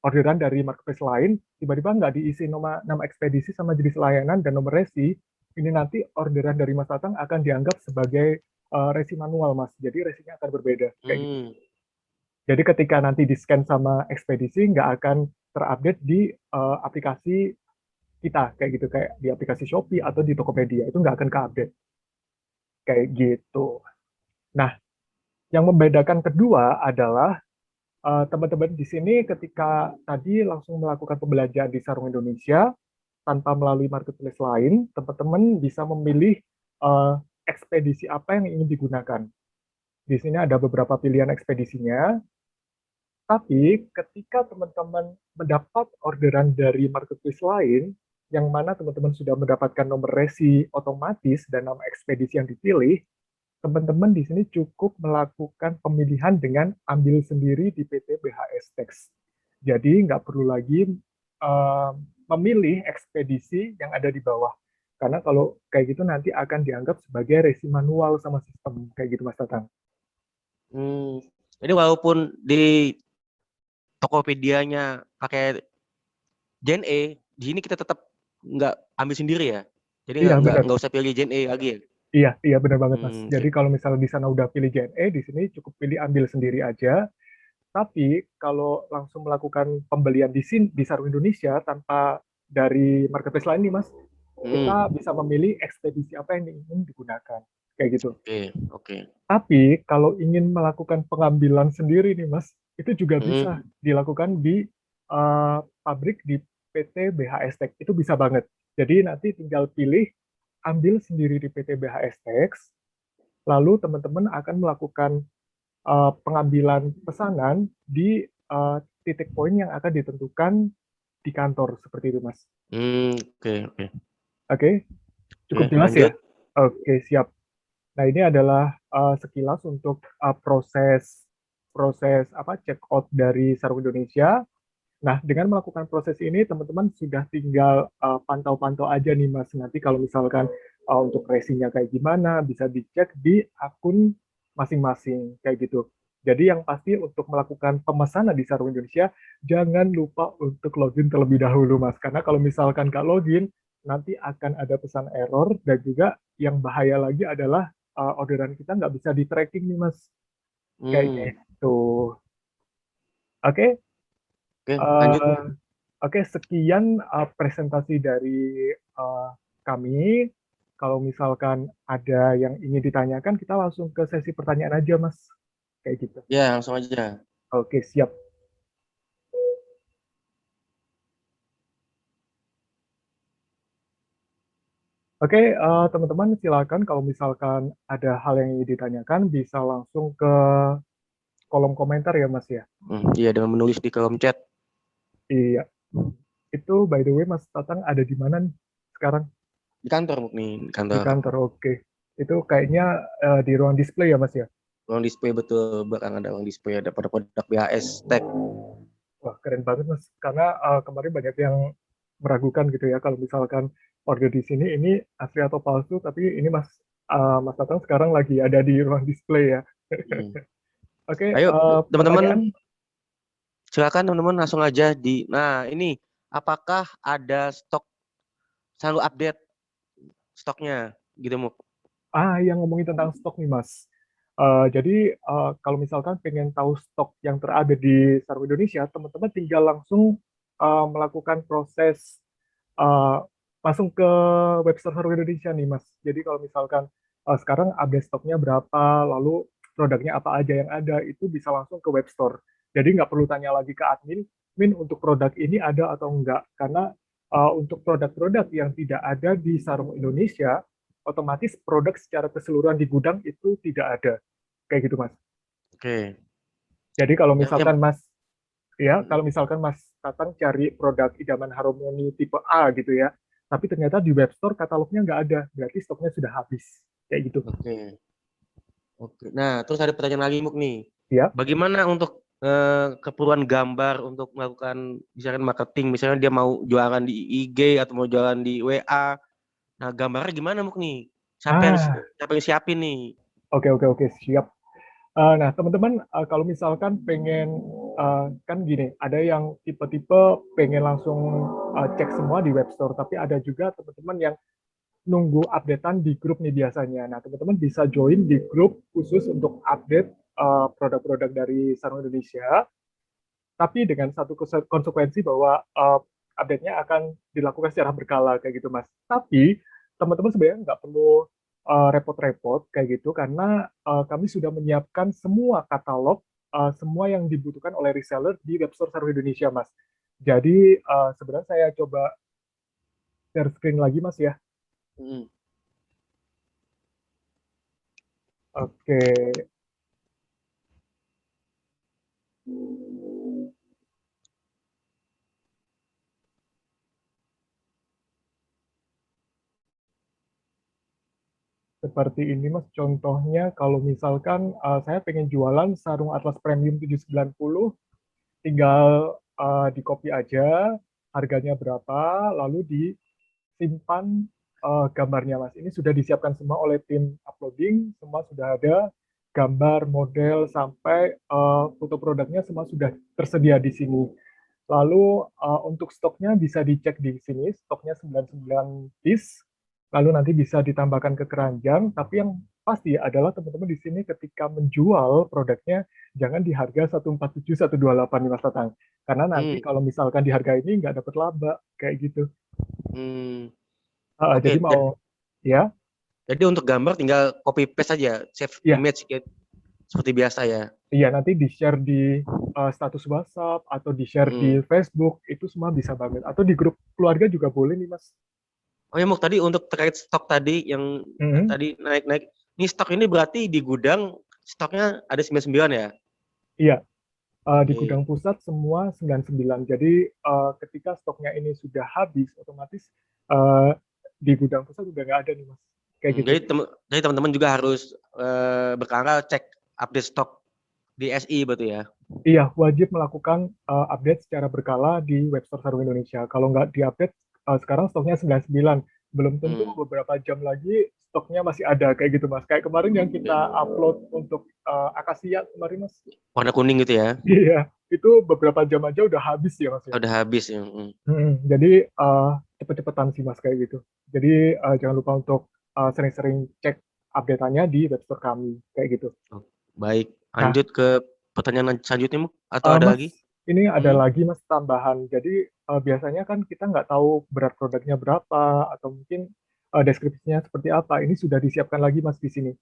orderan dari marketplace lain, tiba-tiba nggak diisi nama ekspedisi sama jenis layanan dan nomor resi, ini nanti orderan dari Mas Tatang akan dianggap sebagai resi manual Mas. Jadi resinya akan berbeda kayak gitu. Hmm. Jadi ketika nanti di scan sama ekspedisi nggak akan terupdate di aplikasi kita kayak gitu, kayak di aplikasi Shopee atau di Tokopedia itu nggak akan keupdate kayak gitu. Nah, yang membedakan kedua adalah teman-teman di sini ketika tadi langsung melakukan pembelajaran di Sarung Indonesia, tanpa melalui marketplace lain, teman-teman bisa memilih ekspedisi apa yang ingin digunakan. Di sini ada beberapa pilihan ekspedisinya, tapi ketika teman-teman mendapat orderan dari marketplace lain, yang mana teman-teman sudah mendapatkan nomor resi otomatis dan nama ekspedisi yang dipilih, teman-teman di sini cukup melakukan pemilihan dengan ambil sendiri di PT BHS Tax. Jadi nggak perlu lagi memilih ekspedisi yang ada di bawah. Karena kalau kayak gitu nanti akan dianggap sebagai resi manual sama sistem. Kayak gitu Mas Tatang. Jadi walaupun di Tokopedia-nya pakai JNE, di sini kita tetap nggak ambil sendiri ya? Jadi Iya, benar. nggak usah pilih JNE lagi ya? Iya benar banget Mas. Jadi Oke. kalau misalnya di sana udah pilih JNE, di sini cukup pilih ambil sendiri aja. Tapi kalau langsung melakukan pembelian di sini di Sarung Indonesia tanpa dari marketplace lain nih Mas, kita bisa memilih ekspedisi apa yang ingin digunakan. Kayak gitu. Oke. Tapi kalau ingin melakukan pengambilan sendiri nih Mas, itu juga bisa Mm. dilakukan di pabrik di PT BHS Tech. Itu bisa banget. Jadi nanti tinggal pilih ambil sendiri di PT BHS Tech, lalu teman-teman akan melakukan pengambilan pesanan di titik poin yang akan ditentukan di kantor seperti itu Mas. Oke. Oke, cukup jelas ya? Lanjut. Oke, siap. Nah, ini adalah sekilas untuk proses check out dari Sarung Indonesia. Nah, dengan melakukan proses ini, teman-teman sudah tinggal pantau-pantau aja nih, Mas. Nanti kalau misalkan untuk racingnya kayak gimana, bisa dicek di akun masing-masing, kayak gitu. Jadi yang pasti untuk melakukan pemesanan di Sarung Indonesia, jangan lupa untuk login terlebih dahulu, Mas. Karena kalau misalkan nggak login, nanti akan ada pesan error, dan juga yang bahaya lagi adalah orderan kita nggak bisa di-tracking nih, Mas. Kayak gitu. Oke, Oke, lanjut. eh, oke, sekian presentasi dari kami. Kalau misalkan ada yang ingin ditanyakan, kita langsung ke sesi pertanyaan aja, Mas. Kayak gitu. Ya, langsung aja. Oke, siap. Oke, teman-teman silakan kalau misalkan ada hal yang ingin ditanyakan, bisa langsung ke kolom komentar ya, Mas ya. Iya, dengan menulis di kolom chat. Iya. Itu by the way, Mas Tatang ada di mana nih sekarang? Di kantor nih, di Di kantor. kantor, oke. Itu kayaknya di ruang display ya, Mas ya? Ruang display betul, belakang ada ruang display, ada produk-produk BHS Tech. Wah, keren banget, Mas. Karena kemarin banyak yang meragukan gitu ya, kalau misalkan order di sini ini asli atau palsu, tapi ini Mas Tatang sekarang lagi ada di ruang display ya. Oke, Ayo, teman-teman, pertanyaan. silakan teman-teman langsung aja di. Nah, ini apakah ada stok selalu update stoknya gitu, Muk? Yang ngomongin tentang stok nih, Mas. Jadi, kalau misalkan pengen tahu stok yang terada di Sarung Indonesia, teman-teman tinggal langsung melakukan proses uh, langsung ke website Sarung Indonesia nih, Mas. Jadi kalau misalkan sekarang update stoknya berapa, lalu produknya apa aja yang ada, itu bisa langsung ke web store. Jadi nggak perlu tanya lagi ke admin, Min untuk produk ini ada atau enggak. Karena untuk produk-produk yang tidak ada di Sarung Indonesia, otomatis produk secara keseluruhan di gudang itu tidak ada. Kayak gitu, Mas. Oke. Jadi kalau Yang misalkan Mas Tatang cari produk idaman harmoni tipe A gitu ya, tapi ternyata di web store katalognya nggak ada, berarti stoknya sudah habis. Kayak gitu. Oke. Nah, terus ada pertanyaan lagi, Muk nih. Ya. Bagaimana untuk keperluan gambar untuk melakukan misalkan marketing, misalnya dia mau jualan di IG atau mau jualan di WA. Nah, gambarnya gimana, Muk nih? Siapa Ah, yang siapin nih? oke, siap. Nah, teman-teman, kalau misalkan pengen, kan gini, ada yang tipe-tipe pengen langsung cek semua di web store, tapi ada juga teman-teman yang nunggu updatean di grup nih biasanya. Nah, teman-teman bisa join di grup khusus untuk update produk-produk dari Sarung Indonesia, tapi dengan satu konsekuensi bahwa update-nya akan dilakukan secara berkala kayak gitu, Mas. Tapi teman-teman sebenarnya nggak perlu repot-repot kayak gitu, karena kami sudah menyiapkan semua katalog, semua yang dibutuhkan oleh reseller di webstore Sarung Indonesia, Mas. Jadi sebenarnya saya coba share screen lagi Mas ya. Hmm. Oke. Seperti ini Mas, contohnya kalau misalkan saya pengen jualan sarung Atlas Premium 790, tinggal di copy aja harganya berapa, lalu disimpan gambarnya Mas. Ini sudah disiapkan semua oleh tim uploading, semua sudah ada gambar, model, sampai foto produknya semua sudah tersedia di sini. Lalu untuk stoknya bisa dicek di sini, stoknya 99 piece, lalu nanti bisa ditambahkan ke keranjang, tapi yang pasti adalah teman-teman di sini ketika menjual produknya, jangan di harga 147, 128 nih Mas Tatang. Karena nanti Hmm. kalau misalkan di harga ini nggak dapat laba, kayak gitu. Hmm. Jadi Oke, mau, ya, jadi untuk gambar tinggal copy paste aja, save iya, image kayak seperti biasa ya. iya nanti di-share di status WhatsApp, atau di-share di Hmm. Facebook, itu semua bisa banget. Atau di grup keluarga juga boleh nih Mas. Oh ya, Muk, tadi untuk terkait stok tadi yang Mhm. tadi naik-naik. Ini stok ini berarti di gudang stoknya ada 99 ya? Iya, di Oke. gudang pusat semua 99. Jadi ketika stoknya ini sudah habis, otomatis eh, di gudang pusat udah nggak ada nih Mas. Kayak gitu. Jadi teman-teman juga harus berkala cek update stok di SI berarti ya. Iya, wajib melakukan update secara berkala di Webstore Sarung Indonesia. Kalau nggak diupdate, sekarang stoknya 99. Belum tentu Hmm. beberapa jam lagi stoknya masih ada, kayak gitu Mas. Kayak kemarin yang kita upload untuk Akasia kemarin Mas. Warna kuning gitu ya. Iya, itu beberapa jam aja udah habis ya Mas ya. Udah habis ya. Hmm. Jadi cepet-cepetan sih Mas kayak gitu. Jadi jangan lupa untuk sering-sering cek update-nya di webstore kami, kayak gitu. Oh, baik, Nah, lanjut ke pertanyaan selanjutnya, Muk. Atau ada Mas, lagi? ini ada Hmm. lagi Mas tambahan. Jadi biasanya kan kita nggak tahu berat produknya berapa, atau mungkin deskripsinya seperti apa. Ini sudah disiapkan lagi Mas di sini.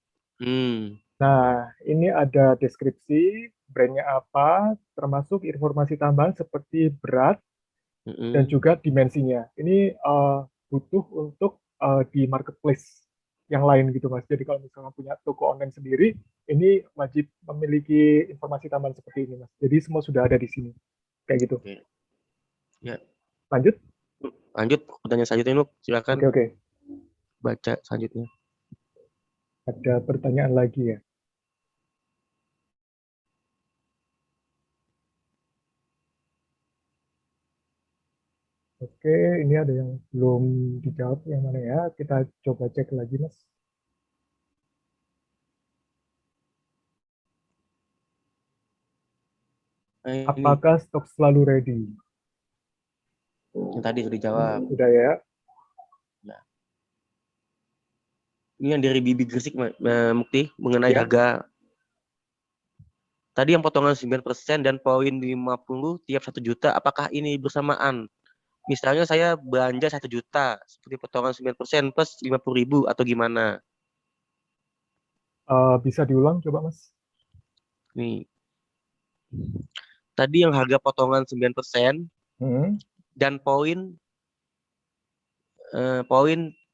Hmm. Nah, ini ada deskripsi, brandnya apa, termasuk informasi tambahan seperti berat dan Hmm. juga dimensinya. Ini butuh untuk di marketplace yang lain gitu Mas. Jadi kalau misalnya punya toko online sendiri, ini wajib memiliki informasi tambahan seperti ini Mas. Jadi semua sudah ada di sini. Kayak gitu. Oke. Ya, Lanjut? lanjut pertanyaan selanjutnya, Muk. Silakan Oke, oke. baca selanjutnya. Ada pertanyaan lagi ya. Oke, ini ada yang belum dijawab, yang mana ya? Kita coba cek lagi Mas. Ini Apakah stok selalu ready? yang tadi sudah dijawab. Sudah ya? Nah, ini yang dari Bibi Gresik, Mukti, mengenai Ya. harga. Tadi yang potongan 9% dan poin 50 tiap 1 juta, apakah ini bersamaan? Misalnya saya belanja 1 juta, seperti potongan 9% plus 50.000 atau gimana? Bisa diulang coba Mas? Nih, tadi yang harga potongan 9% Hmm. dan poin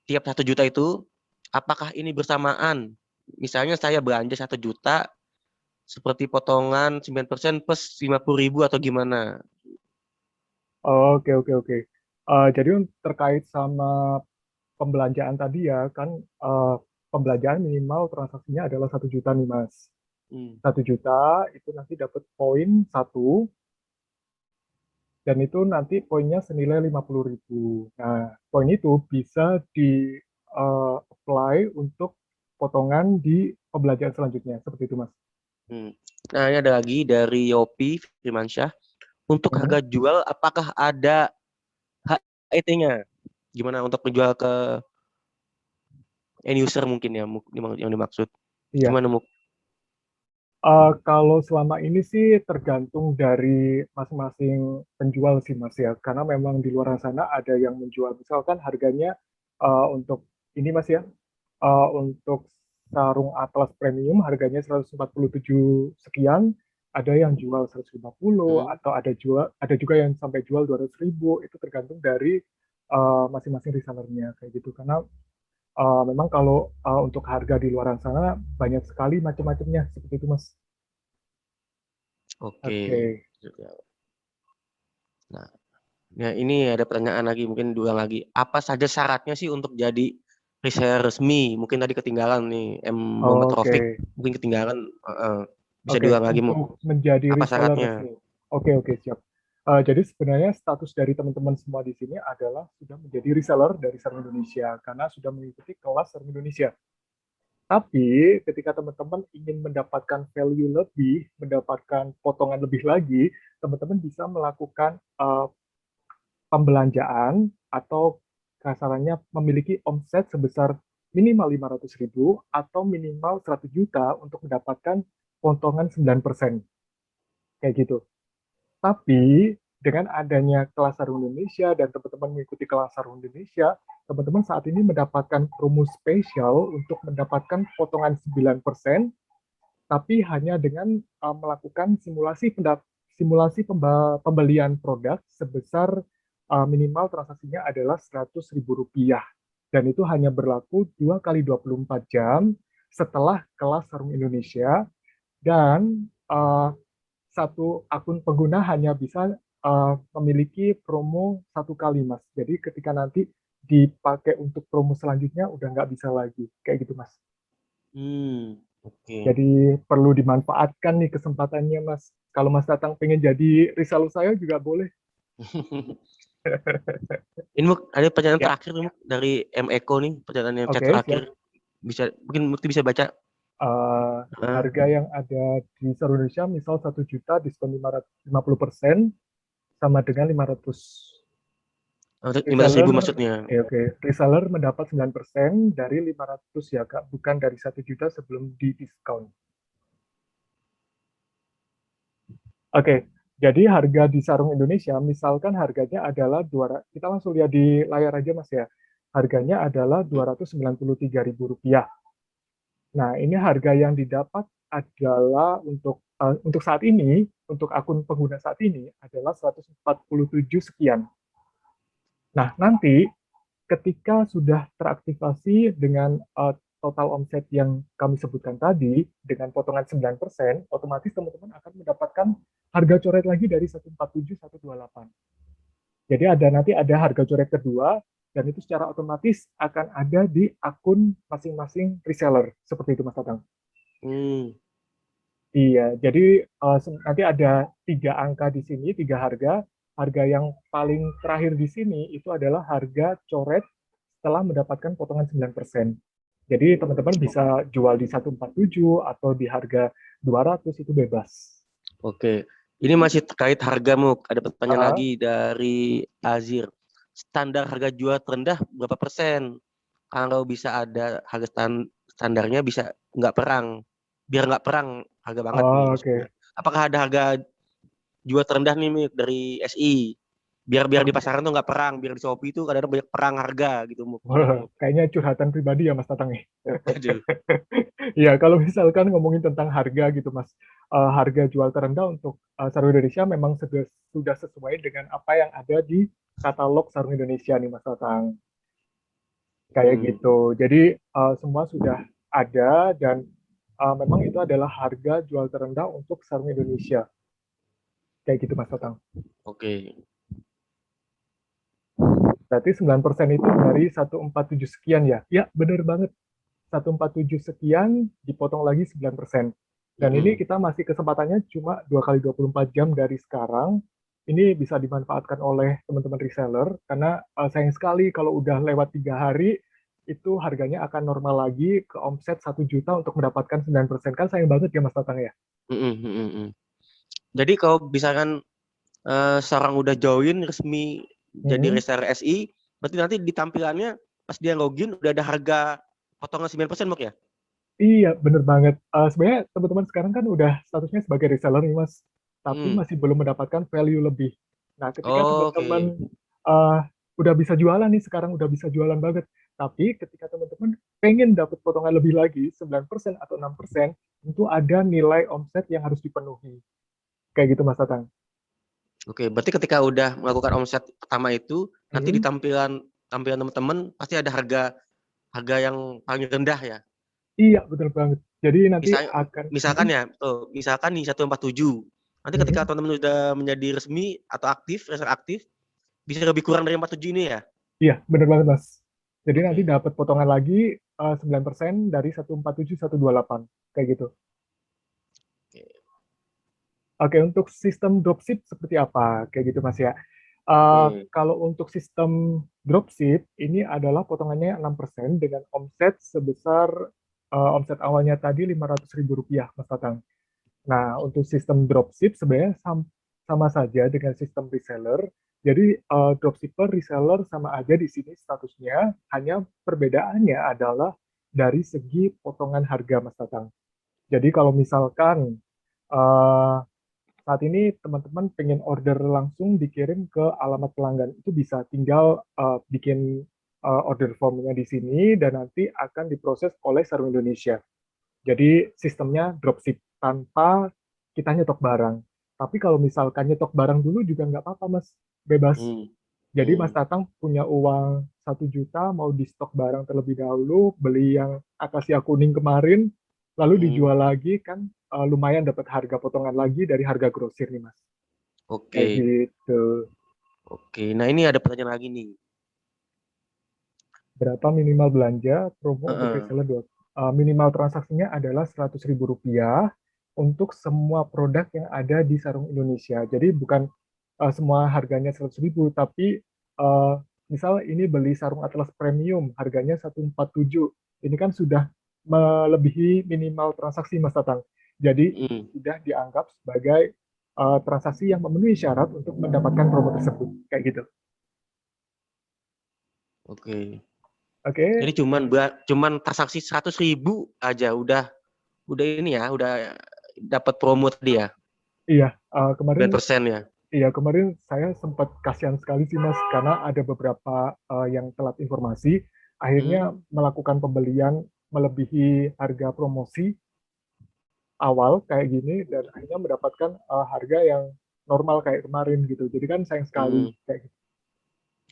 tiap 1 juta itu, apakah ini bersamaan? Misalnya saya belanja 1 juta, seperti potongan 9% plus 50.000 atau gimana? Oke, oke, oke. Jadi terkait sama pembelanjaan tadi ya, kan eh, pembelanjaan minimal transaksinya adalah 1 juta nih Mas. Hmm. 1 juta itu nanti dapat poin satu, dan itu nanti poinnya senilai 50.000. Nah, poin itu bisa di apply untuk potongan di pembelanjaan selanjutnya, seperti itu Mas. Hmm. Nah, ini ada lagi dari Yopi Firmansyah. Untuk Hmm. harga jual, apakah ada HET-nya? Gimana untuk menjual ke end user mungkin ya, yang dimaksud. Iya. Gimana, Muk? Kalau selama ini sih tergantung dari masing-masing penjual sih Mas ya, karena memang di luar sana ada yang menjual, misalkan harganya untuk ini Mas ya, untuk sarung Atlas Premium harganya 147 sekian, ada yang jual 150, Hmm. atau ada juga yang sampai jual 200.000, itu tergantung dari masing-masing resellernya kayak gitu. Karena memang kalau untuk harga di luar sana banyak sekali macam-macamnya seperti itu, Mas. Oke. Oke. Nah, ya ini ada pertanyaan lagi, mungkin diulang lagi. Apa saja syaratnya sih untuk jadi reseller resmi? Mungkin tadi ketinggalan nih, Muhammad Oke. Taufik mungkin ketinggalan. Bisa Oke, diulang lagi, untuk menjadi apa reseller syaratnya? resmi. Oke, siap. Jadi sebenarnya status dari teman-teman semua di sini adalah sudah menjadi reseller dari Sarung Indonesia karena sudah mengikuti kelas Sarung Indonesia. Tapi ketika teman-teman ingin mendapatkan value lebih, mendapatkan potongan lebih lagi, teman-teman bisa melakukan pembelanjaan atau kasarannya memiliki omset sebesar minimal 500.000 atau minimal 100 juta untuk mendapatkan potongan 9%. Kayak gitu. Tapi dengan adanya kelas Sarung Indonesia dan teman-teman mengikuti kelas Sarung Indonesia, teman-teman saat ini mendapatkan promo spesial untuk mendapatkan potongan 9%, tapi hanya dengan melakukan pembelian produk sebesar minimal transaksinya adalah Rp100.000. Dan itu hanya berlaku 2 kali 24 jam setelah kelas Sarung Indonesia, dan satu akun pengguna hanya bisa memiliki promo 1 kali, Mas. Jadi ketika nanti dipakai untuk promo selanjutnya udah nggak bisa lagi. Kayak gitu, Mas. Oke. Jadi perlu dimanfaatkan nih kesempatannya, Mas. Kalau Mas datang pengen jadi reseller saya juga boleh. Ini ada pertanyaan Ya, terakhir nih, dari M Eko nih, pertanyaan yang chat oke, siap. terakhir. Mungkin Mukti bisa baca. Harga yang ada di seluruh Indonesia, misal 1 juta, diskon 50% sama dengan 500. 500.000 Reseller, maksudnya. oke. Reseller mendapat 9% dari 500 ya, Kak. Bukan dari 1 juta sebelum di diskon. Oke, jadi harga di Sarung Indonesia, misalkan harganya adalah 200, kita langsung lihat di layar aja, Mas ya. Harganya adalah Rp293.000. Nah, ini harga yang didapat adalah untuk saat ini, untuk akun pengguna saat ini adalah 147 sekian. Nah, nanti ketika sudah teraktivasi dengan total omset yang kami sebutkan tadi, dengan potongan 9%, otomatis teman-teman akan mendapatkan harga coret lagi dari 147, 128. Jadi nanti ada harga coret kedua, dan itu secara otomatis akan ada di akun masing-masing reseller. Seperti itu, Mas Tatang. Iya, jadi nanti ada 3 angka di sini, 3 harga. Harga yang paling terakhir di sini itu adalah harga coret setelah mendapatkan potongan 9%. Jadi teman-teman bisa jual di 147 atau di harga 200, itu bebas. Oke. Ini masih terkait hargamu. Ada pertanyaan Ah, lagi dari Azir. Standar harga jual terendah berapa persen? Kalau bisa ada harga standarnya, bisa nggak perang. Biar nggak perang, harga banget nih maksudnya. oke. Apakah ada harga jual terendah nih, Mik, dari SI? Biar di Oke. pasaran tuh nggak perang. Biar di Shopee tuh kadang-kadang banyak perang harga gitu, Muk. Gimana, Wah, Muk? kayaknya curhatan pribadi ya, Mas Tatang ya. Aduh. Ya, kalau misalkan ngomongin tentang harga gitu, Mas. Harga jual terendah untuk Sarung Indonesia memang sudah sesuai dengan apa yang ada di katalog Sarung Indonesia nih, Mas Tatang. Kayak gitu. Jadi semua sudah ada, dan memang itu adalah harga jual terendah untuk Sarung Indonesia. Kayak gitu, Mas Tatang. Oke. Berarti 9% itu dari 147 sekian ya? Ya, benar banget. 147 sekian dipotong lagi 9%. Dan ini kita masih kesempatannya cuma 2 kali 24 jam dari sekarang. Ini bisa dimanfaatkan oleh teman-teman reseller, karena sayang sekali kalau udah lewat 3 hari, itu harganya akan normal lagi ke omset 1 juta untuk mendapatkan 9%. Kan sayang banget ya, Mas Tatang ya? Jadi kalau misalkan seorang udah join resmi jadi Hmm. reseller SI, berarti nanti di tampilannya pas dia login udah ada harga potongan 9%, Mok, ya? Iya, bener banget. Sebenarnya teman-teman sekarang kan udah statusnya sebagai reseller nih, Mas. Tapi masih belum mendapatkan value lebih. Nah, ketika teman-teman Oke. uh, udah bisa jualan nih, sekarang udah bisa jualan banget. Tapi ketika teman-teman pengen dapat potongan lebih lagi, 9% atau 6%, tentu ada nilai omset yang harus dipenuhi. Kayak gitu, Mas Tatang. Oke, berarti ketika udah melakukan omset pertama itu, nanti di Hmm, tampilan tampilan teman-teman pasti ada harga harga yang paling rendah ya? iya, betul banget. Jadi nanti Misalnya akan, misalkan ya, misalkan nih 147. Nanti ketika hmm, teman-teman udah menjadi resmi atau aktif, reseller aktif, bisa lebih kurang dari 47 ini ya? iya, benar banget, Mas. Jadi nanti Oke. dapat potongan lagi 9% dari 147, 128, kayak gitu. Oke. Oke, untuk sistem dropship seperti apa? Kayak gitu, Mas ya. Hmm. Kalau untuk sistem dropship, ini adalah potongannya 6% dengan omset sebesar omset awalnya tadi Rp500.000, Mas Tatang. Nah, untuk sistem dropship sebenarnya sama saja dengan sistem reseller. Jadi, dropshipper, reseller sama aja di sini statusnya, hanya perbedaannya adalah dari segi potongan harga, Mas Tatang. Jadi, kalau misalkan eh, saat ini teman-teman pengen order langsung dikirim ke alamat pelanggan, itu bisa tinggal bikin order formnya di sini dan nanti akan diproses oleh Serum Indonesia. Jadi sistemnya dropship tanpa kita nyetok barang. Tapi kalau misalkan nyetok barang dulu juga nggak apa-apa, Mas, bebas. Hmm. Jadi Mas Hmm. Tatang punya uang 1 juta, mau di stok barang terlebih dahulu, beli yang akasia kuning kemarin, lalu Hmm. dijual lagi kan lumayan dapat harga potongan lagi dari harga grosir nih, Mas. Kayak Oke. gitu. Oke. Nah, ini ada pertanyaan lagi nih. Berapa minimal belanja promo untuk Heeh. reseller dua? Minimal transaksinya adalah Rp100.000 untuk semua produk yang ada di Sarung Indonesia. Jadi bukan semua harganya 100.000, tapi uh, misal ini beli sarung Atlas Premium harganya 147. Ini kan sudah melebihi minimal transaksi, Mas Tatang. Jadi Hmm. sudah dianggap sebagai transaksi yang memenuhi syarat untuk mendapatkan promo tersebut. Kayak gitu. Oke. Jadi Oke. cuman transaksi 100.000 aja udah ini ya, udah dapat promo tadi ya, Iya, kemarin 9% ya. Iya, kemarin saya sempat kasihan sekali sih, Mas, karena ada beberapa yang telat informasi, akhirnya Hmm. melakukan pembelian melebihi harga promosi awal kayak gini, dan akhirnya mendapatkan harga yang normal kayak kemarin gitu. Jadi kan sayang sekali Hmm. kayak gitu.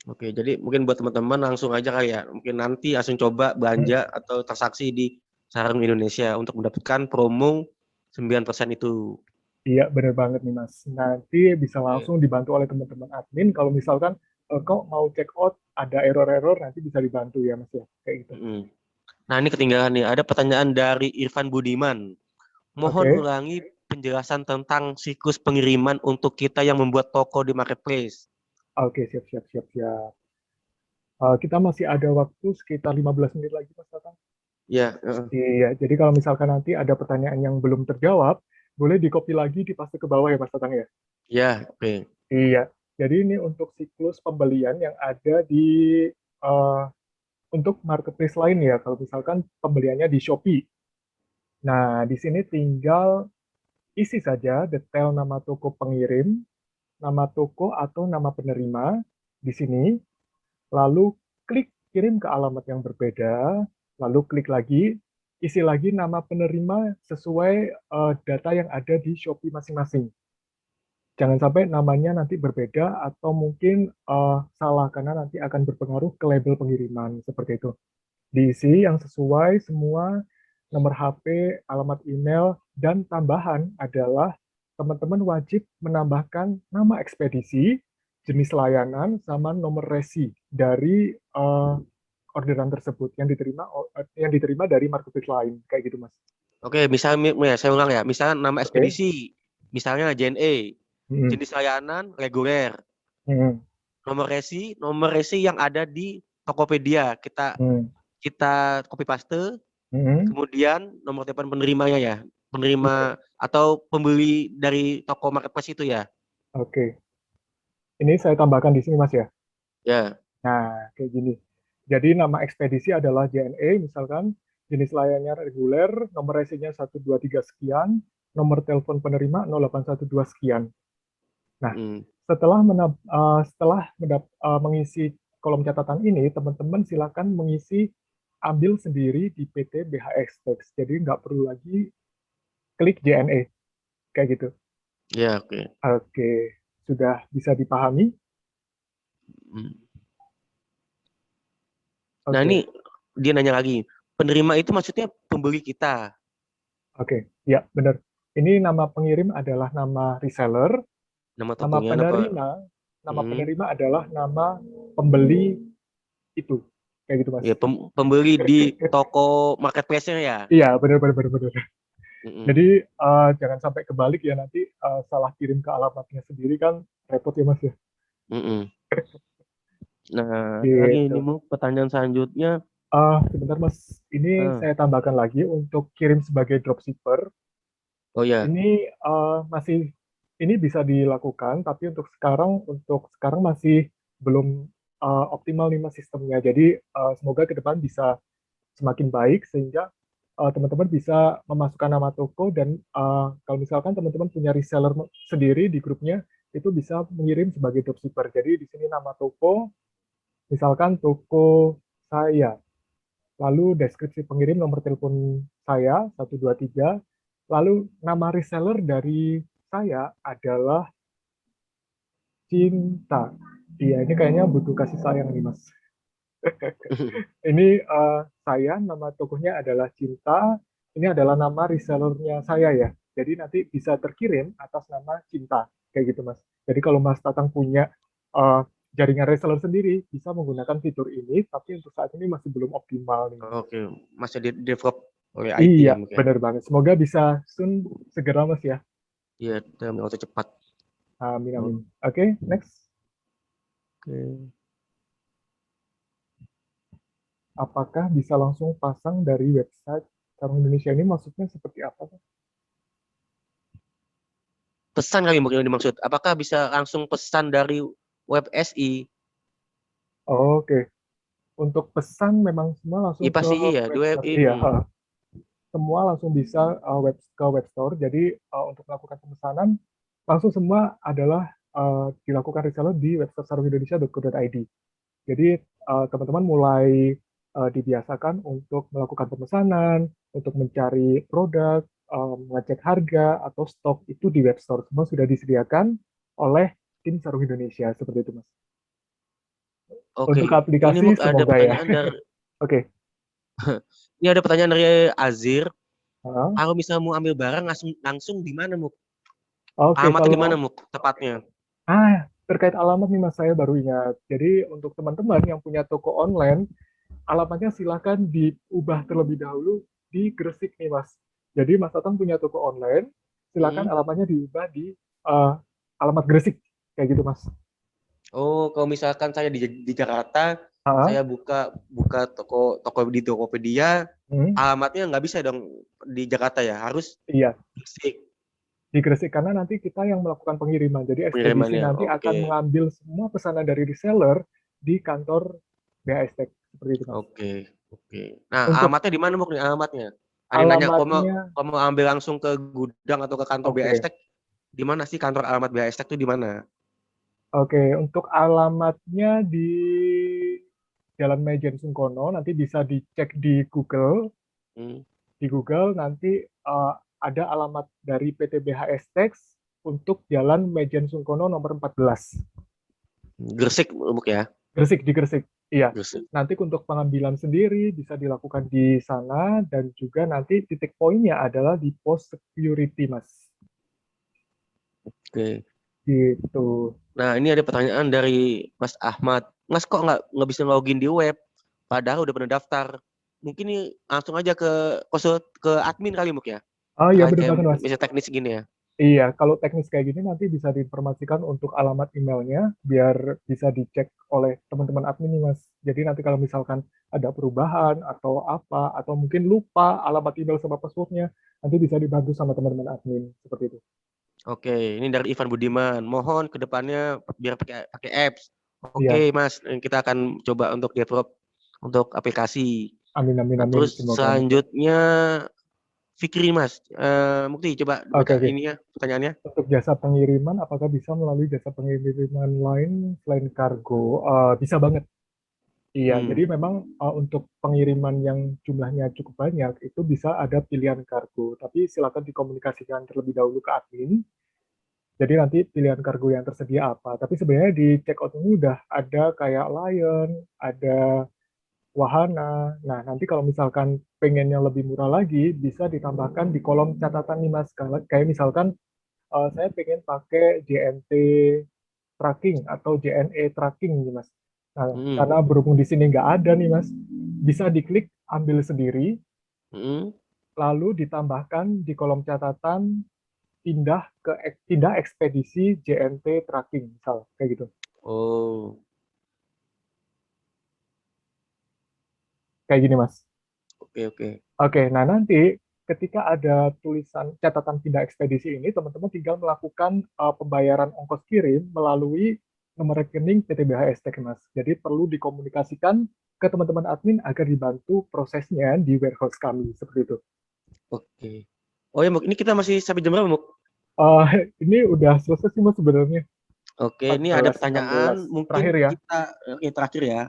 Oke, jadi mungkin buat teman-teman langsung aja kali ya. Mungkin nanti langsung coba Hmm, belanja atau transaksi di Sarung Indonesia untuk mendapatkan promo 9% itu. iya, bener banget nih, Mas. Nanti bisa Oke. langsung dibantu oleh teman-teman admin. Kalau misalkan kok mau check out ada error-error, nanti bisa dibantu ya, Mas ya, kayak gitu. Mm. Nah, ini ketinggalan nih. Ada pertanyaan dari Irfan Budiman. Mohon Oke, ulangi penjelasan tentang siklus pengiriman untuk kita yang membuat toko di marketplace. oke, siap, siap, siap, siap. Kita masih ada waktu sekitar 15 menit lagi, Mas Tatang. Ya, Iya, jadi kalau misalkan nanti ada pertanyaan yang belum terjawab, boleh di-copy lagi, dipaste ke bawah ya, Mas Tatang ya. ya, oke. Iya, jadi ini untuk siklus pembelian yang ada di eh, untuk marketplace lain ya, kalau misalkan pembeliannya di Shopee. Nah, di sini tinggal isi saja detail nama toko pengirim, nama toko atau nama penerima di sini, lalu klik kirim ke alamat yang berbeda, lalu klik lagi, isi lagi nama penerima sesuai data yang ada di Shopee masing-masing. Jangan sampai namanya nanti berbeda atau mungkin salah karena nanti akan berpengaruh ke label pengiriman seperti itu. Diisi yang sesuai semua nomor HP, alamat email, dan tambahan adalah teman-teman wajib menambahkan nama ekspedisi, jenis layanan, sama nomor resi dari orderan tersebut yang diterima dari marketplace lain kayak gitu, Mas. Oke, misalnya ya, saya ulang ya. Misalnya nama Oke. ekspedisi, misalnya JNE, Hmm. jenis layanan reguler, Hmm. nomor resi yang ada di Tokopedia. Kita Hmm. kita copy paste, Hmm. kemudian nomor telepon penerimanya ya, Iya. penerima atau pembeli dari toko marketplace itu ya. Oke. Ini saya tambahkan di sini, Mas ya. Ya. Nah, kayak gini. Jadi nama ekspedisi adalah JNE, misalkan jenis layannya reguler, nomor resinya 123 sekian, nomor telepon penerima 0812 sekian. Nah, Mm. setelah mengisi kolom catatan ini, teman-teman silakan ambil sendiri di PT BHX Text. Jadi nggak perlu lagi klik JNE, kayak gitu. Ya, oke. Oke. sudah bisa dipahami? Hmm. Nah, Oke, ini dia nanya lagi. Penerima itu maksudnya pembeli kita. oke, ya benar. Ini nama pengirim adalah nama reseller, Nama nama tokonya apa? penerima, nama Hmm. penerima adalah nama pembeli itu, kayak gitu Mas. Ya, pembeli di toko marketplace-nya ya. Iya, benar benar benar benar. Mm-mm. Jadi jangan sampai kebalik ya nanti salah kirim ke alamatnya sendiri kan repot ya Mas ya. Mm-mm. Nah, ada lagi ini Gitu. mau pertanyaan selanjutnya. Sebentar Mas, ini Ah, saya tambahkan lagi untuk kirim sebagai dropshipper. oh ya, Ini masih ini bisa dilakukan, tapi untuk sekarang masih belum optimal nih Mas sistemnya. Jadi semoga ke depan bisa semakin baik sehingga teman-teman bisa memasukkan nama toko dan kalau misalkan teman-teman punya reseller sendiri di grupnya itu bisa mengirim sebagai dropshipper. Jadi di sini nama toko, misalkan toko saya, lalu deskripsi pengirim nomor telepon saya 123, lalu nama reseller dari saya adalah Cinta. Iya, ini kayaknya butuh kasih sayang nih Mas. Ini saya, nama tokohnya adalah Cinta. Ini adalah nama resellernya saya ya. Jadi nanti bisa terkirim atas nama Cinta. Kayak gitu Mas. Jadi kalau Mas Tatang punya eh, jaringan reseller sendiri, bisa menggunakan fitur ini. Tapi untuk saat ini masih belum optimal nih Mas. oke, masih di develop oleh IT Iya, ya mungkin. benar banget. Semoga bisa segera Mas ya. Iya, dalam waktu cepat. Amin, amin. Oke, next. Oke. Apakah bisa langsung pasang dari website Sarung Indonesia ini? Maksudnya seperti apa Mas? Pesan kali mungkin yang dimaksud. Apakah bisa langsung pesan dari web SI? Oke. Untuk pesan memang semua langsung Iya ke pasti iya di web web store. I. Iya, semua langsung bisa ke web store. Jadi untuk melakukan pemesanan langsung semua adalah dilakukan reseller di website sarungindonesia.co.id. Jadi teman-teman mulai dibiasakan untuk melakukan pemesanan, untuk mencari produk, mengecek harga atau stok itu di web store. Semua sudah disediakan oleh tim Sarung Indonesia seperti itu, Mas. Oke, Untuk ini aplikasi Muk ada semoga ya. pertanyaan dari Oke. ini ada pertanyaan dari Azir. Hah? Kalau misalnya mau ambil barang langsung langsung di mana Muk? Oke, Alamatnya di mana kalau Muk tepatnya? terkait alamat nih Mas, saya baru ingat. Jadi untuk teman-teman yang punya toko online, alamatnya silakan diubah terlebih dahulu di Gresik nih Mas. Jadi Mas Tatang punya toko online, silakan Hmm? alamatnya diubah di eh, alamat Gresik, kayak gitu Mas. Oh, kalau misalkan saya di Jakarta, Ah, saya buka buka toko di Tokopedia, hmm, alamatnya nggak bisa dong di Jakarta ya, harus iya, fisik di Gresik karena nanti kita yang melakukan pengiriman. Jadi ekspedisi pengirimannya. nanti Oke, akan mengambil semua pesanan dari reseller di kantor BHS Tech seperti itu Mas. oke, oke. Nah, Untuk alamatnya di mana Muk nih alamatnya? Ada yang nanya, alamatnya, kalau mau ambil langsung ke gudang atau ke kantor oke. BASTEC, di mana sih kantor alamat BASTEC itu di mana? Oke, untuk alamatnya di Jalan Majen Sungkono, nanti bisa dicek di Google. Hmm. Di Google nanti ada alamat dari PT BHS Tax untuk Jalan Majen Sungkono nomor 14. Gresik Muk ya, Gresik, di Gresik. Iya. Gresik. Nanti untuk pengambilan sendiri bisa dilakukan di sana dan juga nanti titik poinnya adalah di pos security, Mas. Oke. Gitu. Nah, ini ada pertanyaan dari Mas Ahmad. Mas kok nggak bisa login di web? Padahal udah pernah daftar. Mungkin nih langsung aja ke admin kali Muk ya. Oh iya, Terkait bener kayak banget, Mas. misalnya teknis gini ya. Iya, kalau teknis kayak gini nanti bisa diinformasikan untuk alamat emailnya biar bisa dicek oleh teman-teman admin nih Mas. Jadi nanti kalau misalkan ada perubahan atau apa, atau mungkin lupa alamat email sama passwordnya, nanti bisa dibantu sama teman-teman admin seperti itu. Oke, ini dari Ivan Budiman. Mohon kedepannya biar pakai pakai apps. Iya, Oke, Mas, kita akan coba untuk develop untuk aplikasi. amin amin Nah, amin, terus semoga Mas ya. selanjutnya Fikri, Mas. Mukti, coba Oke baca oke. ininya pertanyaannya. Untuk jasa pengiriman, apakah bisa melalui jasa pengiriman lain selain kargo? Bisa banget. Iya, Hmm. jadi memang untuk pengiriman yang jumlahnya cukup banyak itu bisa ada pilihan kargo, tapi silakan dikomunikasikan terlebih dahulu ke admin Jadi nanti pilihan kargo yang tersedia apa. Tapi sebenarnya di checkout ini udah ada kayak Lion, ada Wahana. Nah, nanti kalau misalkan pengen yang lebih murah lagi, bisa ditambahkan di kolom catatan nih Mas. Kayak misalkan saya pengen pakai JNT tracking atau JNE tracking nih Mas. Nah, Mm, karena berhubung di sini nggak ada nih Mas, bisa diklik ambil sendiri, mm. lalu ditambahkan di kolom catatan pindah ekspedisi JNT tracking misal kayak gitu. Oh, Kayak gini Mas. oke oke. Oke, nah nanti ketika ada tulisan catatan pindah ekspedisi ini, teman-teman tinggal melakukan pembayaran ongkos kirim melalui nomor rekening PT BHSTEK, Mas. Jadi perlu dikomunikasikan ke teman-teman admin agar dibantu prosesnya di warehouse kami, seperti itu. Oke. Oh ya, Muk, ini kita masih sampai jam berapa, Muk? Eh, ini udah selesai sih Mas sebenarnya, Oke, ini ada 14, 16. pertanyaan, Terakhir mungkin ya. kita terakhir ya.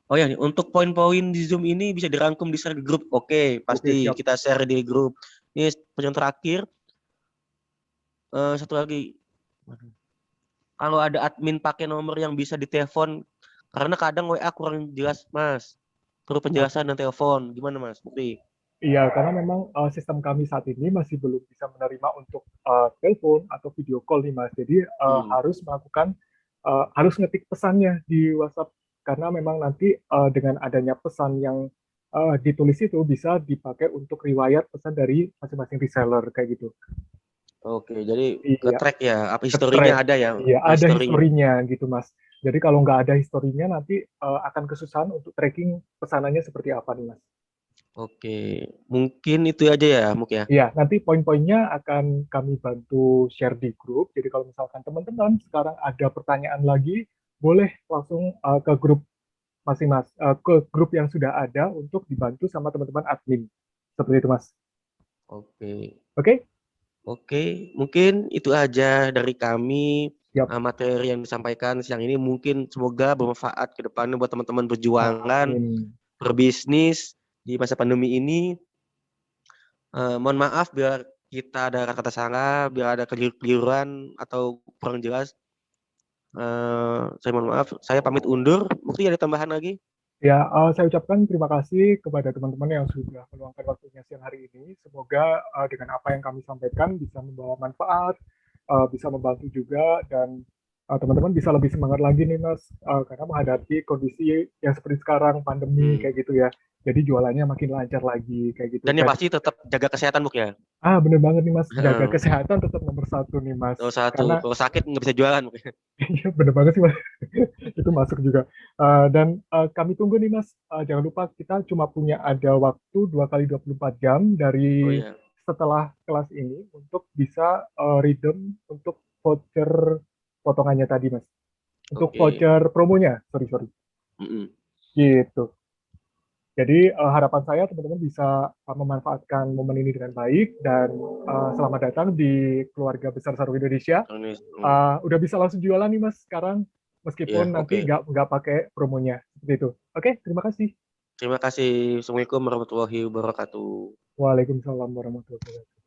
Oh ya, untuk poin-poin di Zoom ini bisa dirangkum di share di grup. Oke, Oke, pasti siap. kita share di grup. Ini pertanyaan terakhir. Satu lagi. Kalau ada admin pakai nomor yang bisa ditelepon, karena kadang WA kurang jelas, Mas. Perlu penjelasan dan telepon. Gimana, Mas? Bukti. Iya, karena memang sistem kami saat ini masih belum bisa menerima untuk telepon atau video call nih Mas. Jadi Hmm. harus ngetik pesannya di WhatsApp karena memang nanti dengan adanya pesan yang ditulis itu bisa dipakai untuk riwayat pesan dari masing-masing reseller kayak gitu. Oke, jadi ke Iya, track ya. Apa ke historinya track. ada ya? Iya, ada Historinya. historinya gitu Mas. Jadi kalau nggak ada historinya nanti akan kesusahan untuk tracking pesanannya seperti apa nih Mas. Oke, mungkin itu aja ya, Muk ya. Iya, nanti poin-poinnya akan kami bantu share di grup. Jadi kalau misalkan teman-teman sekarang ada pertanyaan lagi, boleh langsung ke grup ke grup yang sudah ada untuk dibantu sama teman-teman admin. Seperti itu, Mas. Oke. Oke? Oke, mungkin itu aja dari kami. Siap. Materi yang disampaikan siang ini mungkin semoga bermanfaat ke depannya buat teman-teman berjuangan Amin. berbisnis di masa pandemi ini. Mohon maaf biar kita ada kata-kata salah, biar ada keliruan atau kurang jelas. Saya mohon maaf, saya pamit undur. Mungkin ada tambahan lagi? Ya, saya ucapkan terima kasih kepada teman-teman yang sudah meluangkan waktunya siang hari ini. Semoga dengan apa yang kami sampaikan bisa membawa manfaat, bisa membantu juga, dan teman-teman bisa lebih semangat lagi nih, Mas, karena menghadapi kondisi yang seperti sekarang, pandemi Hmm. kayak gitu ya. Jadi jualannya makin lancar lagi kayak gitu. Dan yang pasti tetap jaga kesehatan, Muk ya. Bener banget nih, Mas. Jaga Heeh. kesehatan tetap nomor satu nih, Mas. Nomor satu, Karena kalau sakit nggak bisa jualan, Muk. iya, bener banget sih, Mas. Itu masuk juga. Dan kami tunggu nih, Mas. Jangan lupa kita cuma punya ada waktu 2 kali 24 jam Oh dari iya, setelah kelas ini untuk bisa redeem untuk voucher potongannya tadi, Mas. Untuk oke. voucher promonya, sorry, sorry. Mm-mm. Gitu. Jadi harapan saya teman-teman bisa memanfaatkan momen ini dengan baik dan selamat datang di keluarga besar Sarung Indonesia. Udah bisa langsung jualan nih Mas sekarang, Iya, meskipun nanti oke. nggak pakai promonya seperti itu. Oke, terima kasih. Terima kasih. Assalamualaikum warahmatullahi wabarakatuh. Waalaikumsalam warahmatullahi wabarakatuh.